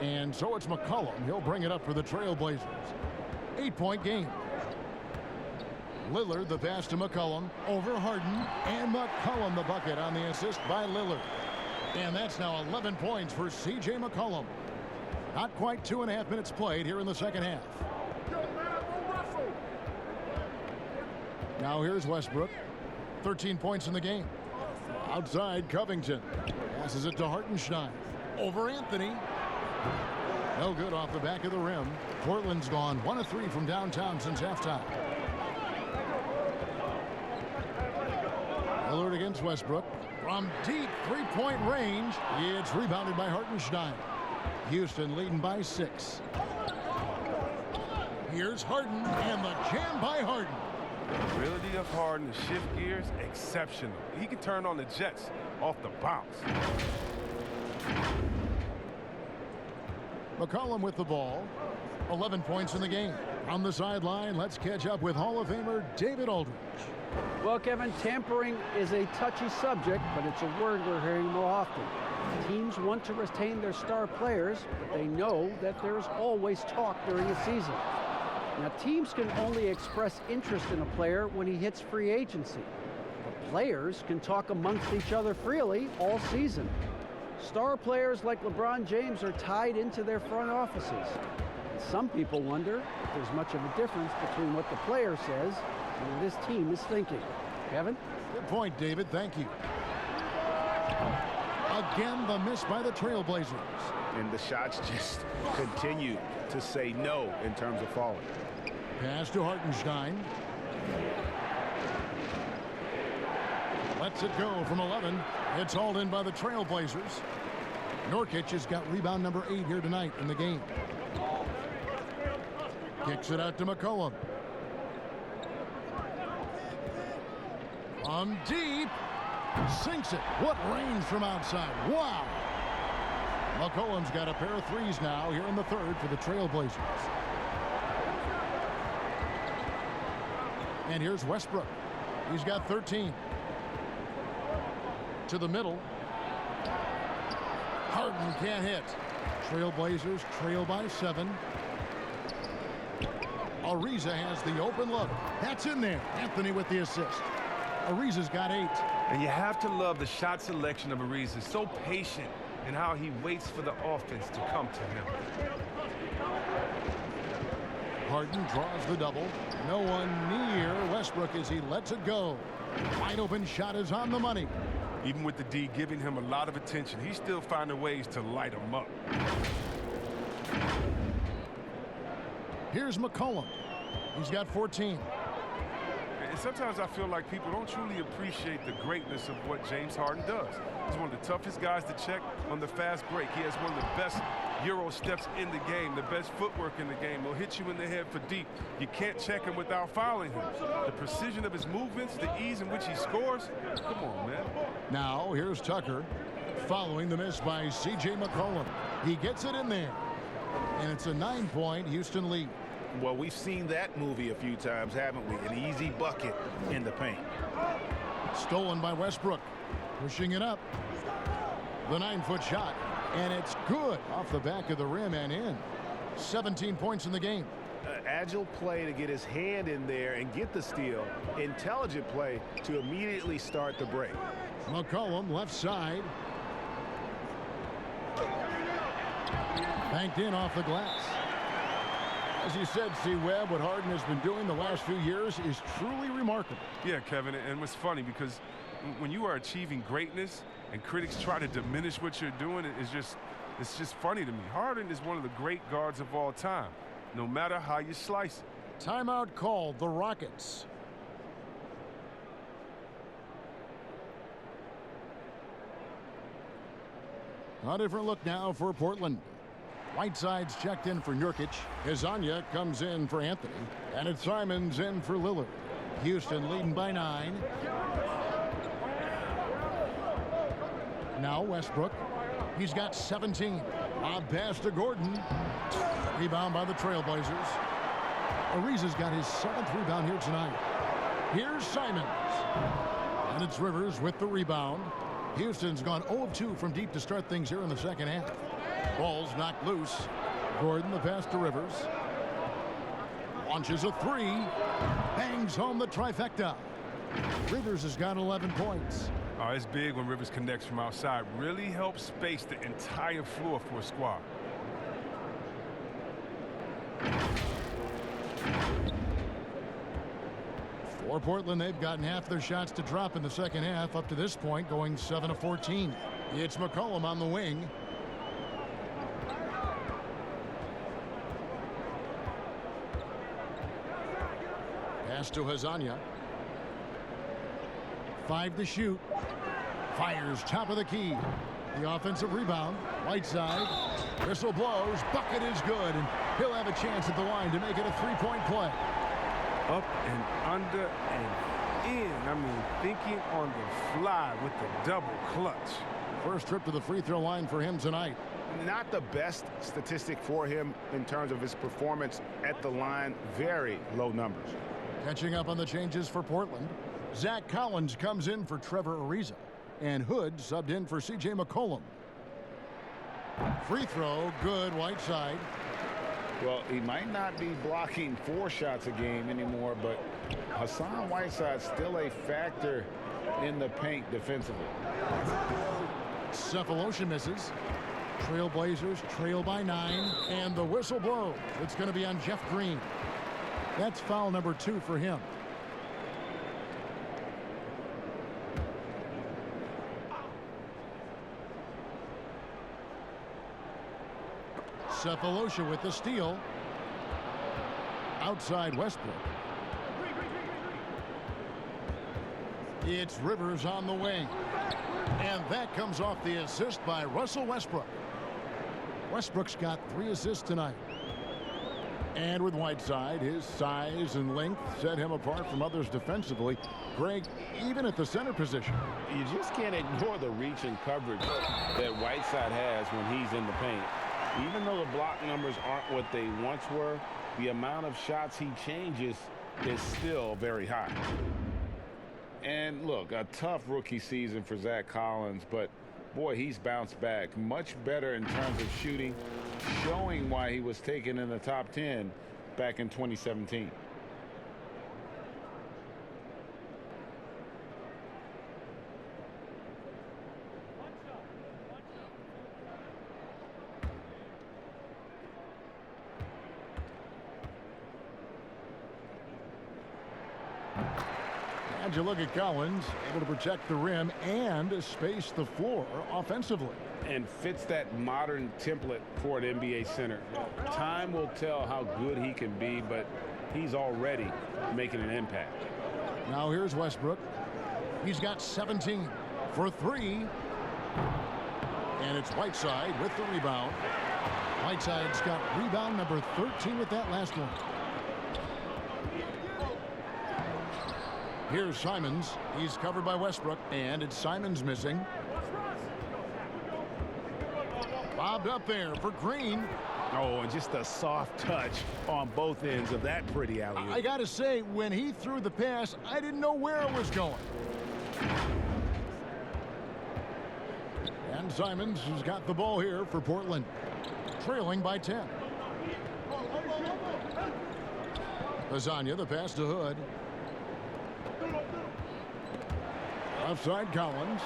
Speaker 6: And so it's McCollum. He'll bring it up for the Trailblazers. 8-point game. Lillard, the pass to McCollum. Over Harden. And McCollum, the bucket on the assist by Lillard. And that's now 11 points for C.J. McCollum. Not quite 2.5 minutes played here in the second half. Now here's Westbrook. 13 points in the game. Outside Covington. Passes it to Hartenstein. Over Anthony. No good off the back of the rim. Portland's gone 1 of 3 from downtown since halftime. Lillard against Westbrook. From deep 3-point range, it's rebounded by Hartenstein. Houston leading by 6. Here's Harden, and the jam by Harden.
Speaker 9: The ability of Harden to shift gears, exceptional. He can turn on the Jets off the bounce.
Speaker 6: McCollum with the ball. 11 points in the game. On the sideline, let's catch up with Hall of Famer David Aldridge.
Speaker 7: Well, Kevin, tampering is a touchy subject, but it's a word we're hearing more often. Teams want to retain their star players, but they know that there's always talk during a season. Now, teams can only express interest in a player when he hits free agency. But players can talk amongst each other freely all season. Star players like LeBron James are tied into their front offices. And some people wonder if there's much of a difference between what the player says and what his team is thinking. Kevin?
Speaker 6: Good point, David. Thank you. Again, the miss by the Trailblazers.
Speaker 8: And the shots just continue to say no in terms of falling.
Speaker 6: Pass to Hartenstein. Lets it go from 11. It's hauled in by the Trailblazers. Nurkic has got rebound number 8 here tonight in the game. Kicks it out to McCollum. From deep. Sinks it. What range from outside. Wow. McCollum's got a pair of threes now here in the third for the Trailblazers. And here's Westbrook. He's got 13. To the middle. Harden can't hit. Trailblazers trail by 7. Ariza has the open look. That's in there. Anthony with the assist. Ariza's got 8.
Speaker 9: And you have to love the shot selection of Ariza. So patient in how he waits for the offense to come to him.
Speaker 6: Harden draws the double. No one near Westbrook as he lets it go. Wide open shot is on the money.
Speaker 9: Even with the D giving him a lot of attention, he's still finding ways to light him up.
Speaker 6: Here's McCollum. He's got 14.
Speaker 9: And sometimes I feel like people don't truly appreciate the greatness of what James Harden does. He's one of the toughest guys to check on the fast break. He has one of the best Euro steps in the game, the best footwork in the game. He'll hit you in the head for deep. You can't check him without fouling him. The precision of his movements, the ease in which he scores. Come on, man.
Speaker 6: Now here's Tucker following the miss by C.J. McCollum. He gets it in there. And it's a 9-point Houston lead.
Speaker 8: Well, we've seen that movie a few times, haven't we? An easy bucket in the paint.
Speaker 6: Stolen by Westbrook. Pushing it up. The 9-foot shot. And it's good off the back of the rim and in. 17 points in the game.
Speaker 8: Agile play to get his hand in there and get the steal. Intelligent play to immediately start the break.
Speaker 6: McCollum left side. Banked in off the glass. As you said, C. Webb, what Harden has been doing the last few years is truly remarkable.
Speaker 9: Yeah, Kevin, and it's funny because when you are achieving greatness and critics try to diminish what you're doing, it's just funny to me. Harden is one of the great guards of all time, no matter how you slice it.
Speaker 6: Timeout called, the Rockets. A different look now for Portland. Whiteside's checked in for Nurkic. Hezonja comes in for Anthony. And it's Simons in for Lillard. Houston leading by 9. Now Westbrook. He's got 17. Lob pass to Gordon. Rebound by the Trailblazers. Ariza's got his 7th rebound here tonight. Here's Simons. And it's Rivers with the rebound. Houston's gone 0 of 2 from deep to start things here in the second half. Ball's knocked loose. Gordon the pass to Rivers. Launches a 3. Bangs home the trifecta. Rivers has got 11 points.
Speaker 9: Oh, it's big when Rivers connects from outside. Really helps space the entire floor for a squad.
Speaker 6: For Portland, they've gotten half their shots to drop in the second half up to this point, going 7 of 14. It's McCollum on the wing. Pass to Hezonja. 5 to shoot. Fires top of the key. The offensive rebound. Whiteside. Whistle blows. Bucket is good. And he'll have a chance at the line to make it a 3-point play.
Speaker 9: Up and under and in. I mean, thinking on the fly with the double clutch.
Speaker 6: First trip to the free throw line for him tonight.
Speaker 8: Not the best statistic for him in terms of his performance at the line. Very low numbers.
Speaker 6: Catching up on the changes for Portland. Zach Collins comes in for Trevor Ariza. And Hood subbed in for C.J. McCollum. Free throw, good, Whiteside.
Speaker 8: Well, he might not be blocking 4 shots a game anymore, but Hassan Whiteside's still a factor in the paint defensively.
Speaker 6: Cephalosha misses. Trailblazers trail by 9, and the whistle blows. It's going to be on Jeff Green. That's foul number 2 for him. Cephalosha with the steal. Outside Westbrook. It's Rivers on the wing. And that comes off the assist by Russell Westbrook. Westbrook's got 3 assists tonight. And with Whiteside, his size and length set him apart from others defensively. Greg, even at the center position.
Speaker 8: You just can't ignore the reach and coverage that Whiteside has when he's in the paint. Even though the block numbers aren't what they once were, the amount of shots he changes is still very high. And look, a tough rookie season for Zach Collins, but boy, he's bounced back much better in terms of shooting, showing why he was taken in the top 10 back in 2017.
Speaker 6: And you look at Collins, able to protect the rim and space the floor offensively.
Speaker 8: And fits that modern template for an NBA center. Time will tell how good he can be, but he's already making an impact.
Speaker 6: Now here's Westbrook. He's got 17 for 3. And it's Whiteside with the rebound. Whiteside's got rebound number 13 with that last one. Here's Simons. He's covered by Westbrook, and it's Simons missing. Bobbed up there for Green.
Speaker 8: Oh, and just a soft touch on both ends of that pretty alley-oop.
Speaker 6: I got to say, when he threw the pass, I didn't know where it was going. And Simons has got the ball here for Portland, trailing by 10. Lasagna, the pass to Hood. Offside Collins.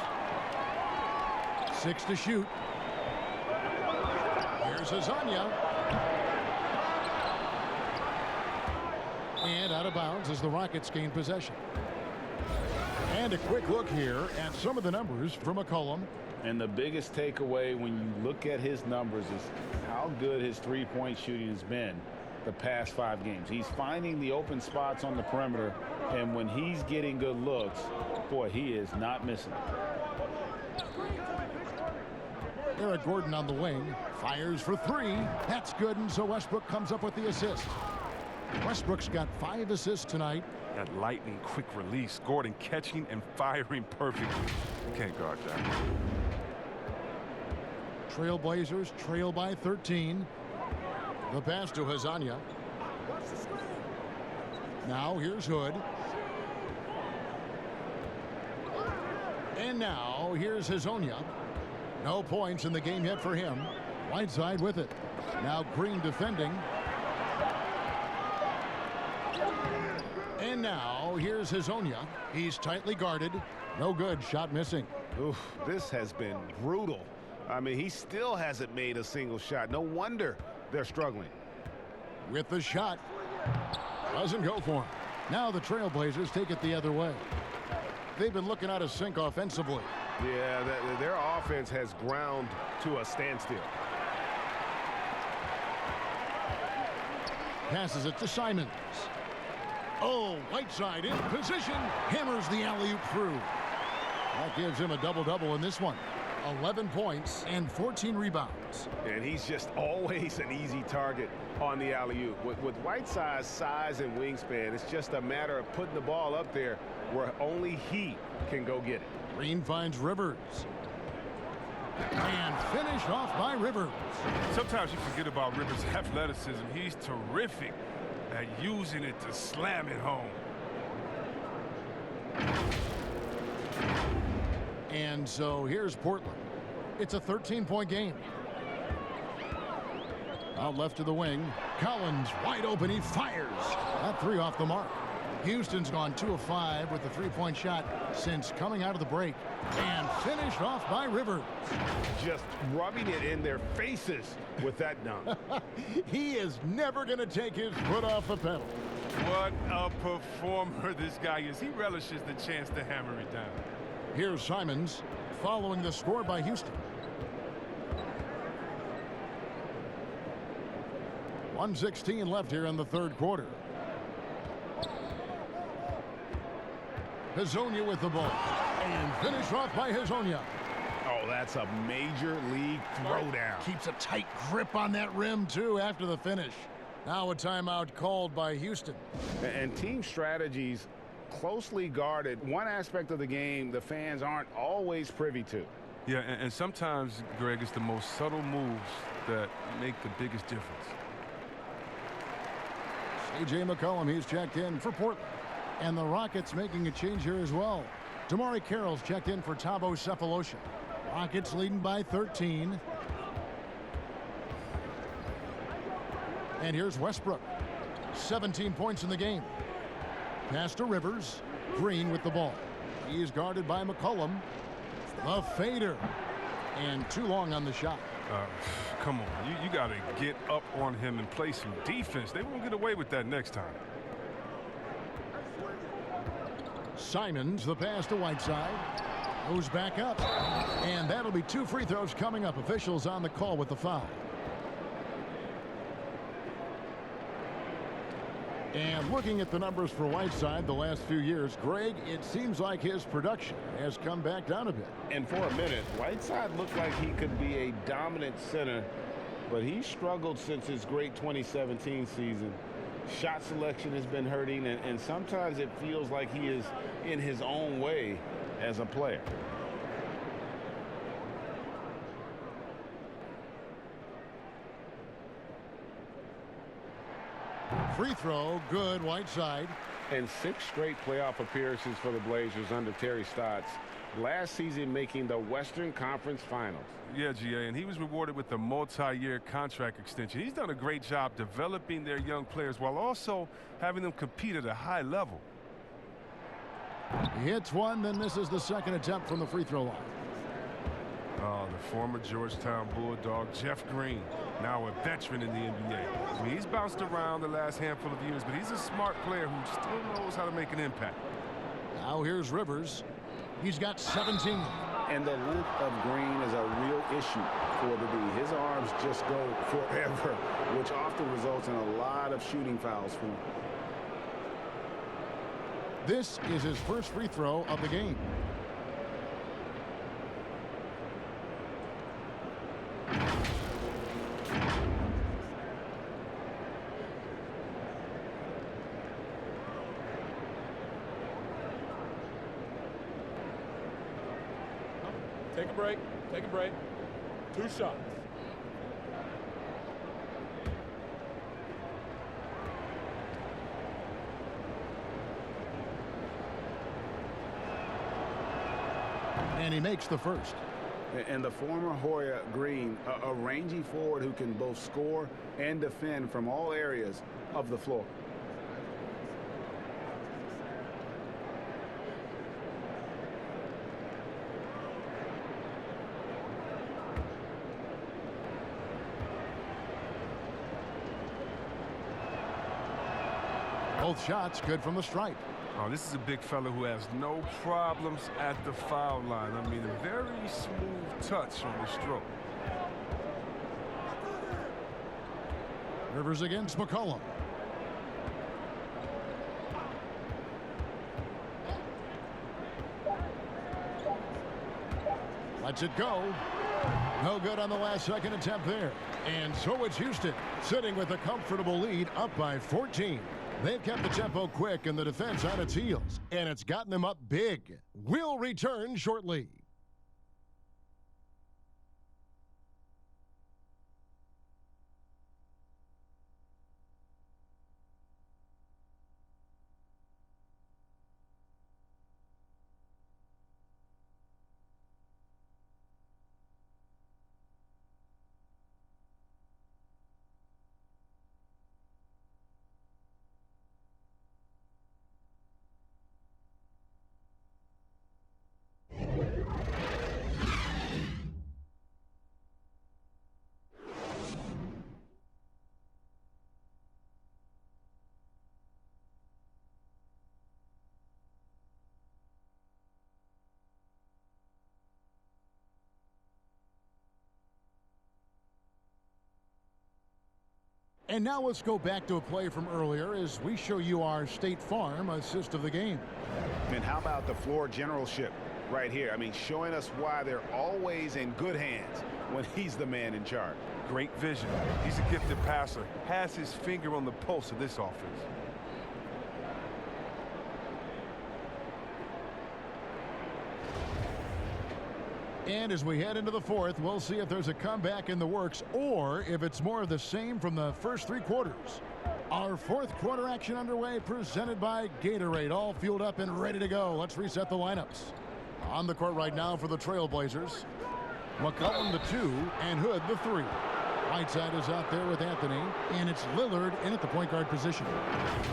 Speaker 6: 6 to shoot. Here's Lasagna. And out of bounds as the Rockets gain possession. And a quick look here at some of the numbers from McCollum.
Speaker 8: And the biggest takeaway when you look at his numbers is how good his three-point shooting has been the past 5 games. He's finding the open spots on the perimeter, and when he's getting good looks, boy, he is not missing.
Speaker 6: Eric Gordon on the wing, fires for 3. That's good, and so Westbrook comes up with the assist. Westbrook's got 5 assists tonight.
Speaker 9: That lightning quick release, Gordon catching and firing perfectly. You can't guard that.
Speaker 6: Trailblazers trail by 13. The pass to Lasagna. Now here's Hood. And now here's Lasagna. No points in the game yet for him. Whiteside with it. Now Green defending. And now here's Lasagna. He's tightly guarded. No good. Shot missing.
Speaker 12: Oof, this has been brutal. I mean, he still hasn't made a single shot. No wonder they're struggling.
Speaker 6: With the shot. Doesn't go for him. Now the Trailblazers take it the other way. They've been looking out of sync offensively.
Speaker 12: Yeah, their offense has ground to a standstill.
Speaker 6: Passes it to Simons. Oh, Whiteside in position. Hammers the alley-oop through. That gives him a double-double in this one. 11 points and 14 rebounds.
Speaker 12: And he's just always an easy target on the alley-oop. With Whiteside's size and wingspan, it's just a matter of putting the ball up there where only he can go get it.
Speaker 6: Green finds Rivers. And finished off by Rivers.
Speaker 9: Sometimes you forget about Rivers' athleticism. He's terrific at using it to slam it home.
Speaker 6: And so here's Portland. It's a 13-point game. Out left to the wing. Collins wide open. He fires. That three off the mark. Houston's gone 2 of 5 with the three-point shot since coming out of the break. And finished off by Rivers.
Speaker 12: Just rubbing it in their faces with that dunk.
Speaker 6: He is never going to take his foot off the pedal.
Speaker 9: What a performer this guy is. He relishes the chance to hammer it down.
Speaker 6: Here's Simons following the score by Houston. 1:16 left here in the third quarter. Hazonia with the ball. And finished off by Hazonia.
Speaker 12: Oh, that's a major league throwdown.
Speaker 6: Keeps a tight grip on that rim, too, after the finish. Now a timeout called by Houston.
Speaker 12: And team strategies closely guarded. One aspect of the game the fans aren't always privy to.
Speaker 9: Yeah, and sometimes, Greg, it's the most subtle moves that make the biggest difference.
Speaker 6: A.J. McCollum, he's checked in for Portland. And the Rockets making a change here as well. Damari Carroll's checked in for Thabo Sefolosha. Rockets leading by 13. And here's Westbrook. 17 points in the game. Pass to Rivers. Green with the ball. He is guarded by McCollum. The fader. And too long on the shot.
Speaker 9: Come on. You got to get up on him and play some defense. They won't get away with that next time.
Speaker 6: Simons, the pass to Whiteside. Goes back up. And that'll be 2 free throws coming up. Officials on the call with the foul. And looking at the numbers for Whiteside the last few years, Greg, it seems like his production has come back down a bit.
Speaker 12: And for a minute, Whiteside looked like he could be a dominant center, but he struggled since his great 2017 season. Shot selection has been hurting, and sometimes it feels like he is in his own way as a player.
Speaker 6: Free throw, good, Whiteside.
Speaker 12: And 6 straight playoff appearances for the Blazers under Terry Stotts. Last season making the Western Conference Finals.
Speaker 9: Yeah, GA, and he was rewarded with a multi-year contract extension. He's done a great job developing their young players while also having them compete at a high level.
Speaker 6: He hits one, then this is the second attempt from the free throw line.
Speaker 9: Oh, the former Georgetown Bulldog, Jeff Green, now a veteran in the NBA. I mean, he's bounced around the last handful of years, but he's a smart player who still knows how to make an impact.
Speaker 6: Now here's Rivers. He's got 17.
Speaker 12: And the length of Green is a real issue for the D. His arms just go forever, which often results in a lot of shooting fouls for him.
Speaker 6: This is his first free throw of the game.
Speaker 4: Take a break. Take a break. 2 shots.
Speaker 6: And he makes the first.
Speaker 12: And the former Hoya Green, a rangy forward who can both score and defend from all areas of the floor.
Speaker 6: Both shots good from the stripe.
Speaker 9: Oh, this is a big fella who has no problems at the foul line. I mean, a very smooth touch on the stroke.
Speaker 6: Rivers against McCollum. Lets it go. No good on the last second attempt there. And so it's Houston sitting with a comfortable lead up by 14. They've kept the tempo quick and the defense on its heels, and it's gotten them up big. We'll return shortly. And now let's go back to a play from earlier as we show you our State Farm assist of the game.
Speaker 8: And how about the floor generalship right here? I mean, showing us why they're always in good hands when he's the man in charge.
Speaker 9: Great vision. He's a gifted passer. Has his finger on the pulse of this offense.
Speaker 6: And as we head into the fourth, we'll see if there's a comeback in the works or if it's more of the same from the first 3 quarters. Our fourth quarter action underway, presented by Gatorade, all fueled up and ready to go. Let's reset the lineups. On the court right now for the Trailblazers, McCollum the 2 and Hood the 3. Whiteside is out there with Anthony, and it's Lillard in at the point guard position.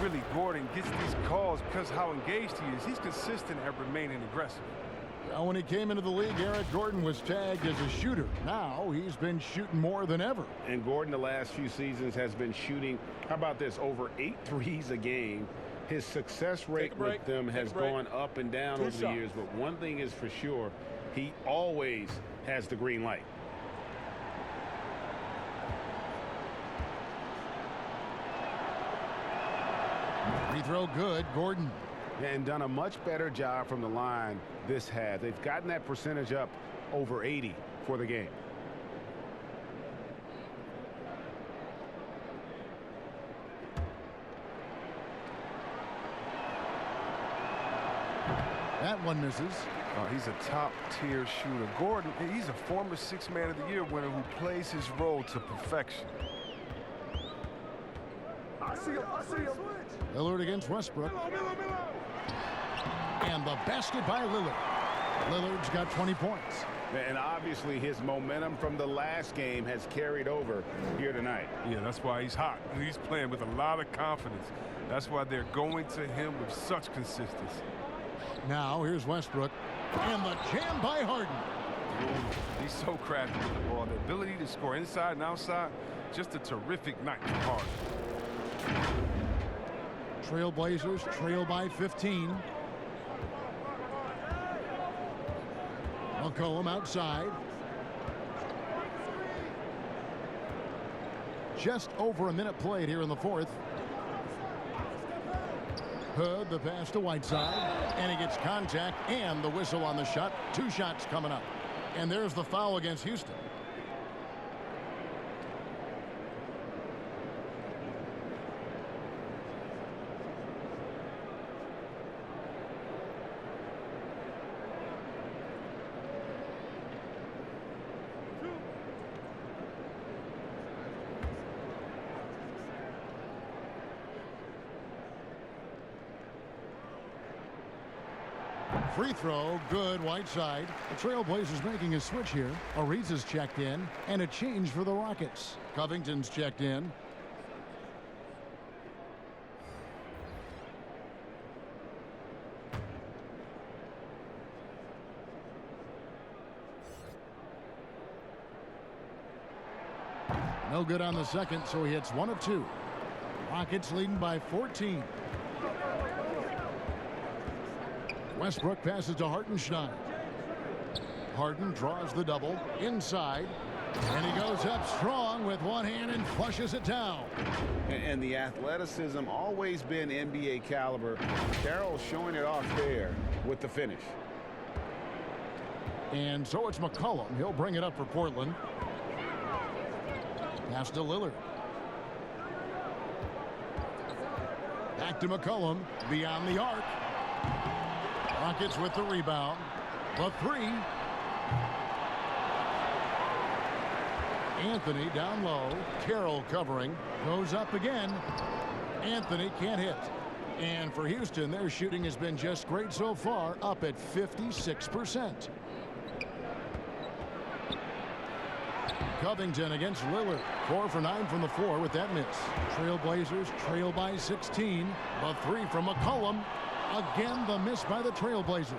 Speaker 9: Really, Gordon gets these calls because how engaged he is. He's consistent at remaining aggressive.
Speaker 6: Well, when he came into the league, Eric Gordon was tagged as a shooter. Now he's been shooting more than ever.
Speaker 8: And Gordon the last few seasons has been shooting, how about this, over 8 threes a game. His success rate with them has gone up and down over the years, but one thing is for sure, he always has the green light.
Speaker 6: Free throw good, Gordon.
Speaker 8: And done a much better job from the line this half. They've gotten that percentage up over 80 for the game.
Speaker 6: That one misses.
Speaker 9: He's a top-tier shooter. Gordon, he's a former 6th Man of the Year winner who plays his role to perfection.
Speaker 11: I see him.
Speaker 6: Lillard against Westbrook. And the basket by Lillard. Lillard's got 20 points.
Speaker 8: And obviously his momentum from the last game has carried over here tonight.
Speaker 9: Yeah, that's why he's hot. He's playing with a lot of confidence. That's why they're going to him with such consistency.
Speaker 6: Now here's Westbrook. And the jam by Harden.
Speaker 9: He's so crafty with the ball. The ability to score inside and outside, just a terrific night for Harden.
Speaker 6: Trailblazers trail by 15. McCollum outside. Just over a minute played here in the fourth. Hood, the pass to Whiteside, and he gets contact and the whistle on the shot. 2 shots coming up. And there's the foul against Houston. Free throw, good, Whiteside. The Trailblazers making a switch here. Ariza's checked in, and a change for the Rockets. Covington's checked in. No good on the second, so he hits 1 of 2. Rockets leading by 14. Westbrook passes to Hartenstein. Harden draws the double inside, and he goes up strong with one hand and flushes it down.
Speaker 8: And the athleticism always been NBA caliber. Carroll showing it off there with the finish.
Speaker 6: And so it's McCollum. He'll bring it up for Portland. Pass to Lillard. Back to McCollum beyond the arc. Rockets with the rebound. The 3. Anthony down low. Carroll covering. Goes up again. Anthony can't hit. And for Houston, their shooting has been just great so far, up at 56%. Covington against Lillard. 4 for 9 from the floor with that miss. Trailblazers trail by 16. The 3 from McCollum. Again, the miss by the Trailblazers.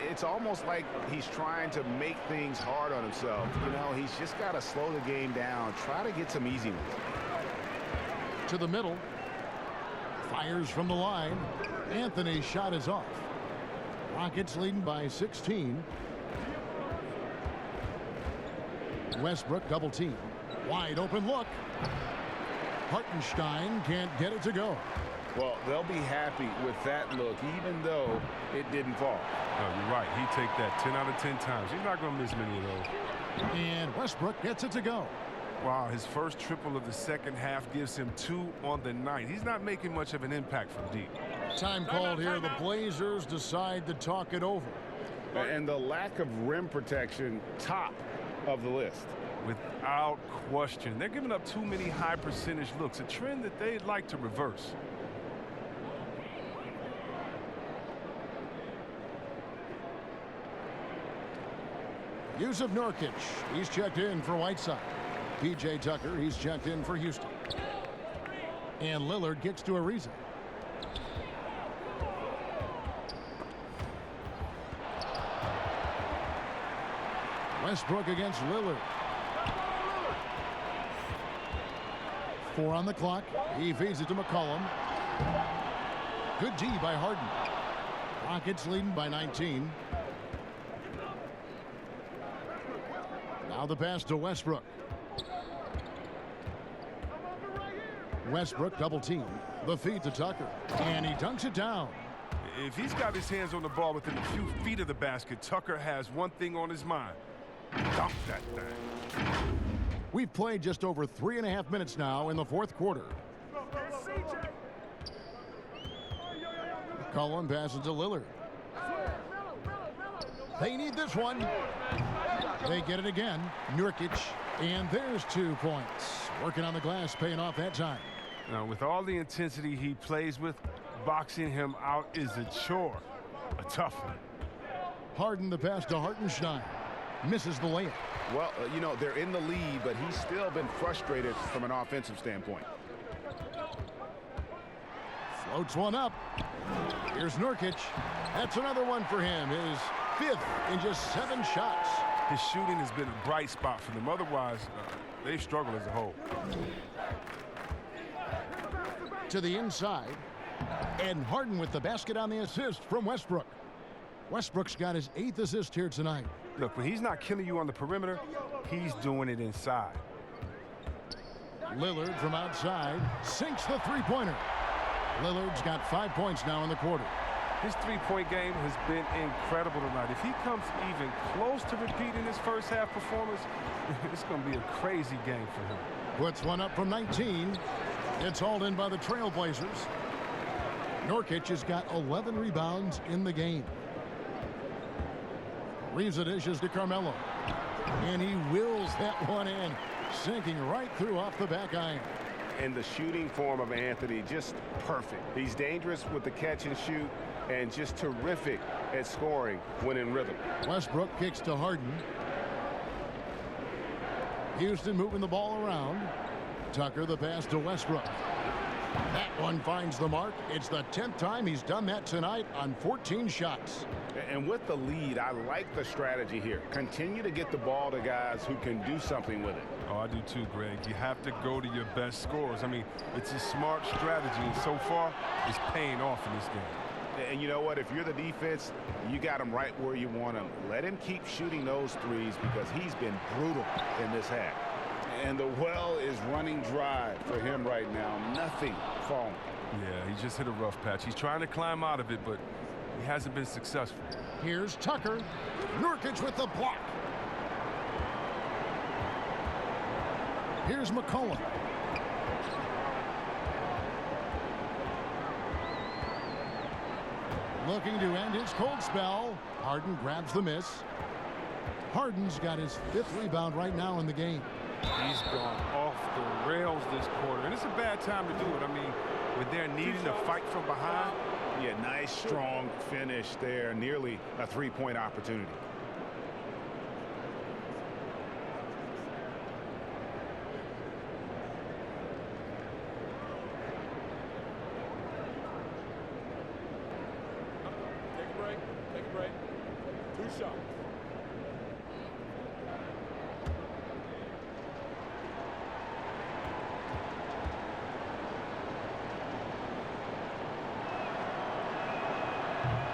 Speaker 8: It's almost like he's trying to make things hard on himself. You know, he's just got to slow the game down. Try to get some easy ones.
Speaker 6: To the middle. Fires from the line. Anthony's shot is off. Rockets leading by 16. Westbrook double team. Wide open look. Hartenstein can't get it to go.
Speaker 12: Well, they'll be happy with that look, even though it didn't fall.
Speaker 9: No, you're right. He'd take that 10 out of 10 times. He's not going to miss many of those.
Speaker 6: And Westbrook gets it to go.
Speaker 9: Wow, his first triple of the second half gives him 2 on the night. He's not making much of an impact from deep.
Speaker 6: Time called here. The Blazers decide to talk it over.
Speaker 12: And the lack of rim protection, top of the list.
Speaker 9: Without question. They're giving up too many high percentage looks, a trend that they'd like to reverse.
Speaker 6: Yusuf Nurkic, he's checked in for Whiteside. P.J. Tucker, he's checked in for Houston. And Lillard gets to Ariza. Westbrook against Lillard. 4 on the clock. He feeds it to McCollum. Good D by Harden. Rockets leading by 19. Now the pass to Westbrook. Westbrook double team. The feed to Tucker. And he dunks it down.
Speaker 9: If he's got his hands on the ball within a few feet of the basket, Tucker has one thing on his mind. Dunk that thing.
Speaker 6: We've played just over 3.5 minutes now in the fourth quarter. McCollum passes to Lillard. They need this one. They get it again. Nurkic. And there's 2 points. Working on the glass, paying off that time.
Speaker 9: Now, with all the intensity he plays with, boxing him out is a chore. A tough one.
Speaker 6: Harden the pass to Hartenstein. Misses the layup.
Speaker 12: Well, you know, they're in the lead, but he's still been frustrated from an offensive standpoint.
Speaker 6: Floats one up. Here's Nurkic. That's another one for him. His 5th in just 7 shots.
Speaker 9: His shooting has been a bright spot for them. Otherwise, they've struggled as a whole.
Speaker 6: To the inside. And Harden with the basket on the assist from Westbrook. Westbrook's got his 8th assist here tonight.
Speaker 9: Look, when he's not killing you on the perimeter, he's doing it inside.
Speaker 6: Lillard from outside sinks the three-pointer. Lillard's got 5 points now in the quarter.
Speaker 9: His three-point game has been incredible tonight. If he comes even close to repeating his first half performance, it's going to be a crazy game for him.
Speaker 6: Puts one up from 19. It's hauled in by the Trailblazers. Nurkic has got 11 rebounds in the game. Ariza dishes to Carmelo. And he wills that one in, sinking right through off the back iron.
Speaker 12: And the shooting form of Anthony, just perfect. He's dangerous with the catch and shoot and just terrific at scoring when in rhythm.
Speaker 6: Westbrook kicks to Harden. Houston moving the ball around. Tucker the pass to Westbrook. That one finds the mark. It's the 10th time he's done that tonight on 14 shots.
Speaker 12: And with the lead, I like the strategy here. Continue to get the ball to guys who can do something with it.
Speaker 9: Oh, I do too, Greg. You have to go to your best scorers. I mean, it's a smart strategy, and so far, it's paying off in this game.
Speaker 12: And you know what? If you're the defense, you got him right where you want him. Let him keep shooting those threes because he's been brutal in this half. And the well is running dry for him right now. Nothing falling.
Speaker 9: Yeah, he just hit a rough patch. He's trying to climb out of it, but he hasn't been successful.
Speaker 6: Here's Tucker. Nurkic with the block. Here's McCollum. Looking to end his cold spell. Harden grabs the miss. Harden's got his 5th rebound right now in the game.
Speaker 9: He's gone off the rails this quarter, and it's a bad time to do it. I mean, when they're needing to fight from behind.
Speaker 12: Yeah, nice, strong finish there. Nearly a three-point opportunity.
Speaker 11: Take a break. Take a break. 2 shots.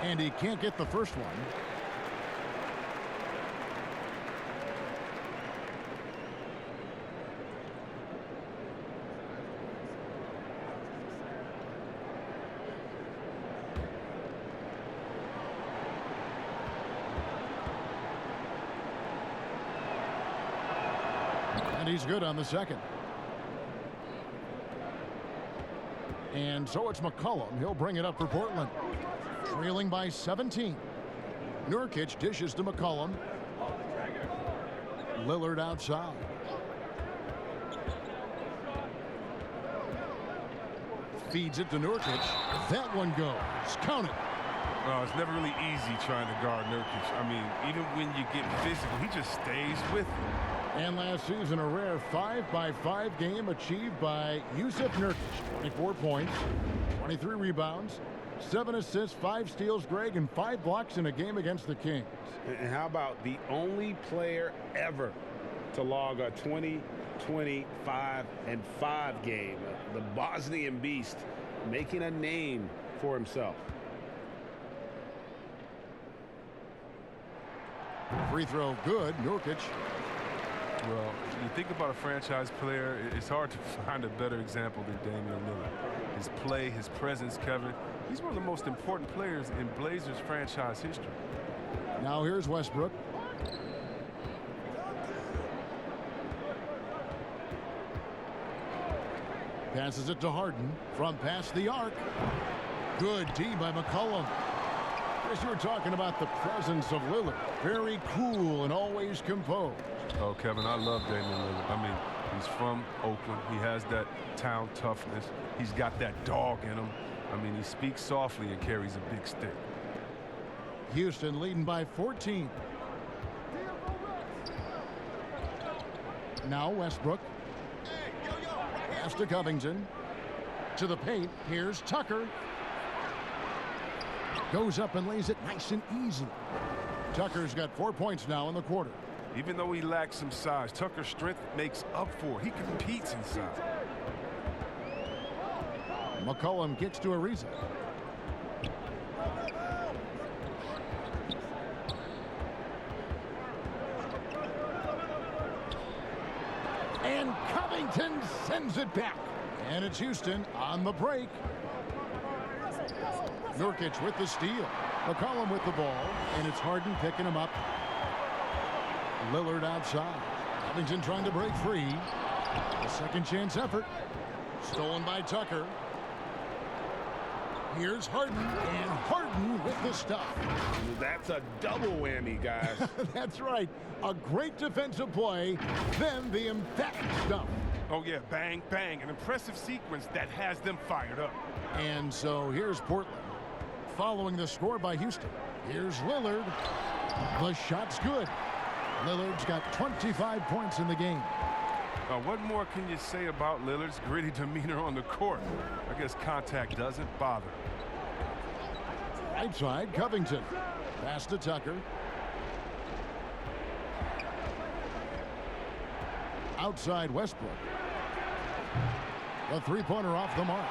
Speaker 6: And he can't get the first one. And he's good on the second. And so it's McCollum. He'll bring it up for Portland. Trailing by 17. Nurkic dishes to McCollum. Lillard outside. Feeds it to Nurkic. That one goes. Count it.
Speaker 9: Oh, it's never really easy trying to guard Nurkic. I mean, even when you get physical, he just stays with you.
Speaker 6: And last season, a rare 5-by-5 game achieved by Yusuf Nurkic. 24 points, 23 rebounds, 7 assists, 5 steals, Greg, and 5 blocks in a game against the Kings.
Speaker 12: And how about the only player ever to log a 20, 25, and 5 game? The Bosnian Beast making a name for himself.
Speaker 6: Free throw good. Nurkic.
Speaker 9: Well, you think about a franchise player, it's hard to find a better example than Damian Lillard. His play, his presence, Kevin. He's one of the most important players in Blazers franchise history.
Speaker 6: Now here's Westbrook. Passes it to Harden from past the arc. Good D by McCollum. As you were talking about the presence of Lillard. Very cool and always composed.
Speaker 9: Oh, Kevin, I love Damian Lillard. I mean, he's from Oakland. He has that town toughness. He's got that dog in him. I mean, he speaks softly and carries a big stick.
Speaker 6: Houston leading by 14. Now Westbrook. Pass to Covington. To the paint. Here's Tucker. Goes up and lays it nice and easy. Tucker's got 4 points now in the quarter.
Speaker 9: Even though he lacks some size, Tucker's strength makes up for it. He competes inside.
Speaker 6: McCollum gets to Ariza. And Covington sends it back. And it's Houston on the break. Nurkic with the steal. McCollum with the ball. And it's Harden picking him up. Lillard outside. Covington trying to break free. A second chance effort. Stolen by Tucker. Here's Harden. And Harden with the stuff.
Speaker 12: That's a double whammy, guys.
Speaker 6: That's right. A great defensive play. Then the emphatic stuff.
Speaker 9: Oh, yeah. Bang, bang. An impressive sequence that has them fired up.
Speaker 6: And so here's Portland. Following the score by Houston. Here's Lillard. The shot's good. Lillard's got 25 points in the game.
Speaker 9: What more can you say about Lillard's gritty demeanor on the court? I guess contact doesn't bother.
Speaker 6: Right side, Covington. Pass to Tucker. Outside Westbrook. The three-pointer off the mark.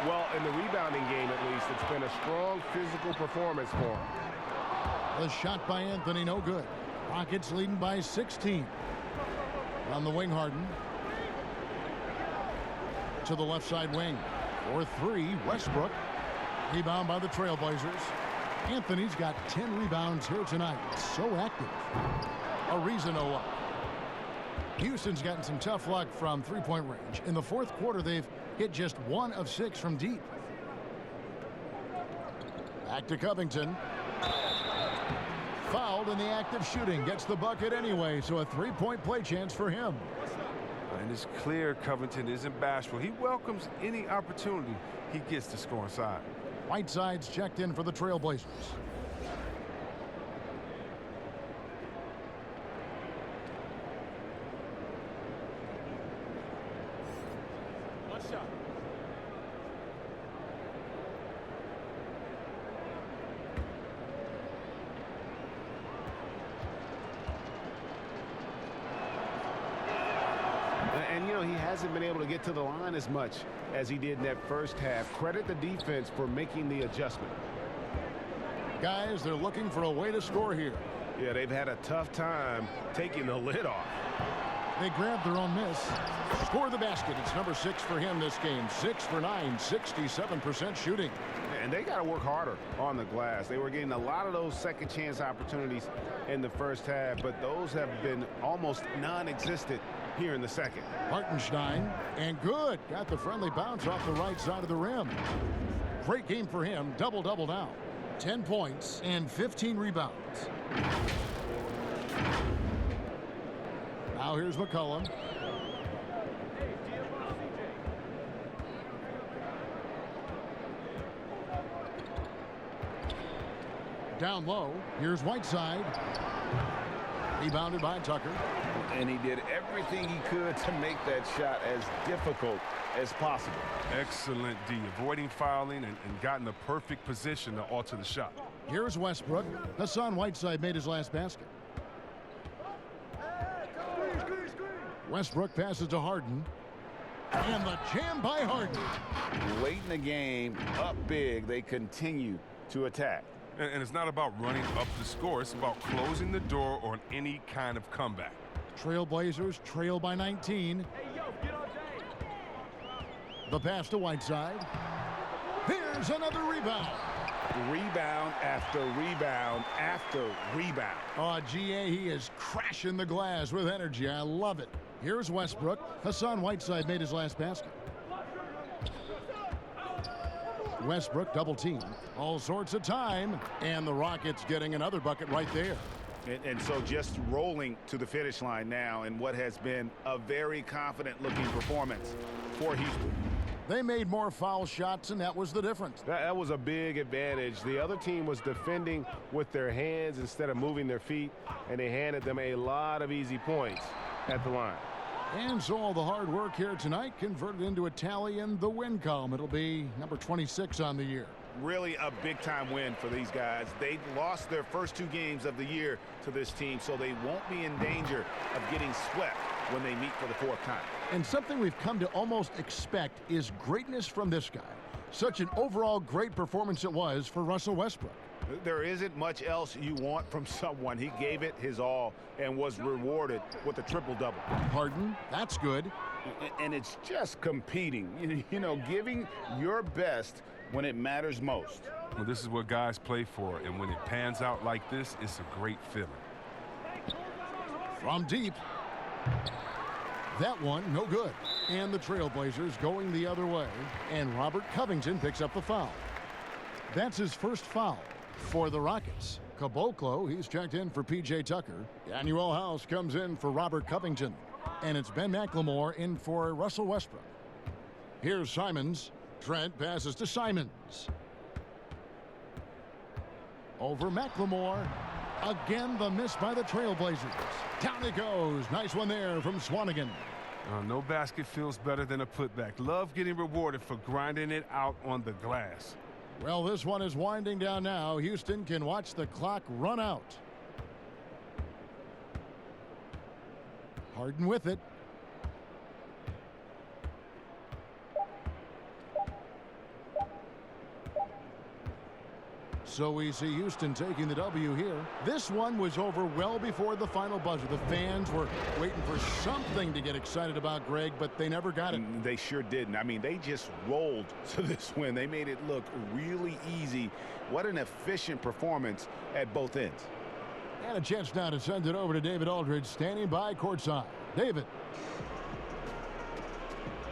Speaker 12: Well, in the rebounding game, at least, it's been a strong physical performance for him.
Speaker 6: The shot by Anthony, no good. Rockets leading by 16. On the wing, Harden. To the left side wing. For 3, Westbrook. Rebound by the Trailblazers. Anthony's got 10 rebounds here tonight. So active. Ariza no up. Houston's gotten some tough luck from three-point range. In the fourth quarter, they've hit just 1 of 6 from deep. Back to Covington. Fouled in the act of shooting. Gets the bucket anyway, so a three-point play chance for him.
Speaker 9: And it's clear Covington isn't bashful. He welcomes any opportunity he gets to score inside.
Speaker 6: Whiteside's checked in for the Trailblazers.
Speaker 11: One shot.
Speaker 12: And, you know, he hasn't been able to get to the line as much as he did in that first half. Credit the defense for making the adjustment.
Speaker 6: Guys, they're looking for a way to score here.
Speaker 12: Yeah, they've had a tough time taking the lid off.
Speaker 6: They grabbed their own miss. Score the basket. It's number 6 for him this game. 6 for 9, 67% shooting.
Speaker 12: And they got to work harder on the glass. They were getting a lot of those second chance opportunities in the first half, but those have been almost non-existent here in the second.
Speaker 6: Hartenstein, and good. Got the friendly bounce off the right side of the rim. Great game for him. Double-double now. 10 points and 15 rebounds. Now here's McCollum. Down low. Here's Whiteside. Rebounded by Tucker.
Speaker 12: And he did everything he could to make that shot as difficult as possible.
Speaker 9: Excellent D, avoiding fouling and got in the perfect position to alter the shot.
Speaker 6: Here's Westbrook. Hassan Whiteside made his last basket. Westbrook passes to Harden. And the jam by Harden.
Speaker 12: Late in the game, up big, they continue to attack.
Speaker 9: And it's not about running up the score. It's about closing the door on any kind of comeback.
Speaker 6: Trailblazers trail by 19. The pass to Whiteside. Here's another rebound.
Speaker 12: Rebound after rebound after rebound.
Speaker 6: Oh, GA, he is crashing the glass with energy. I love it. Here's Westbrook. Hassan Whiteside made his last basket. Westbrook double team. All sorts of time. And the Rockets getting another bucket right there.
Speaker 12: And so just rolling to the finish line now in what has been a very confident-looking performance for Houston.
Speaker 6: They made more foul shots, and that was the difference.
Speaker 12: That was a big advantage. The other team was defending with their hands instead of moving their feet, and they handed them a lot of easy points at the line.
Speaker 6: And so all the hard work here tonight converted into a tally in the win column. It'll be number 26 on the year.
Speaker 12: Really a big-time win for these guys. They lost their first 2 games of the year to this team, so they won't be in danger of getting swept when they meet for the 4th time.
Speaker 6: And something we've come to almost expect is greatness from this guy. Such an overall great performance it was for Russell Westbrook.
Speaker 12: There isn't much else you want from someone. He gave it his all and was rewarded with a triple-double.
Speaker 6: Harden, that's good.
Speaker 12: And it's just competing, you know, giving your best when it matters most.
Speaker 9: Well, this is what guys play for, and when it pans out like this, it's a great feeling.
Speaker 6: From deep. That one, no good. And the Trailblazers going the other way. And Robert Covington picks up the foul. That's his first foul for the Rockets. Caboclo, he's checked in for P.J. Tucker. Daniel House comes in for Robert Covington. And it's Ben McLemore in for Russell Westbrook. Here's Simons. Trent passes to Simons. Over McLemore. Again, the miss by the Trailblazers. Down it goes. Nice one there from Swanigan.
Speaker 9: No basket feels better than a putback. Love getting rewarded for grinding it out on the glass.
Speaker 6: Well, this one is winding down now. Houston can watch the clock run out. Harden with it. So we see Houston taking the W here. This one was over well before the final buzzer. The fans were waiting for something to get excited about, Greg, but they never got it.
Speaker 12: They sure didn't. I mean, they just rolled to this win. They made it look really easy. What an efficient performance at both ends.
Speaker 6: And a chance now to send it over to David Aldridge, standing by courtside. David.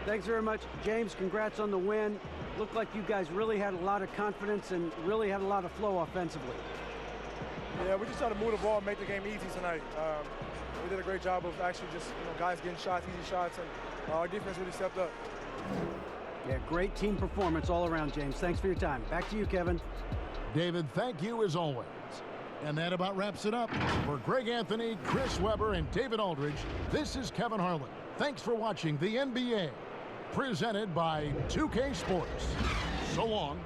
Speaker 7: Thanks very much, James. Congrats on the win. Looked like you guys really had a lot of confidence and really had a lot of flow offensively.
Speaker 11: Yeah, we just tried to move the ball and make the game easy tonight. We did a great job of actually just, guys getting shots, easy shots, and our defense really stepped up.
Speaker 7: Yeah, great team performance all around, James. Thanks for your time. Back to you, Kevin.
Speaker 6: David, thank you as always. And that about wraps it up. For Greg Anthony, Chris Webber, and David Aldridge, this is Kevin Harlan. Thanks for watching the NBA, presented by 2K Sports. So long.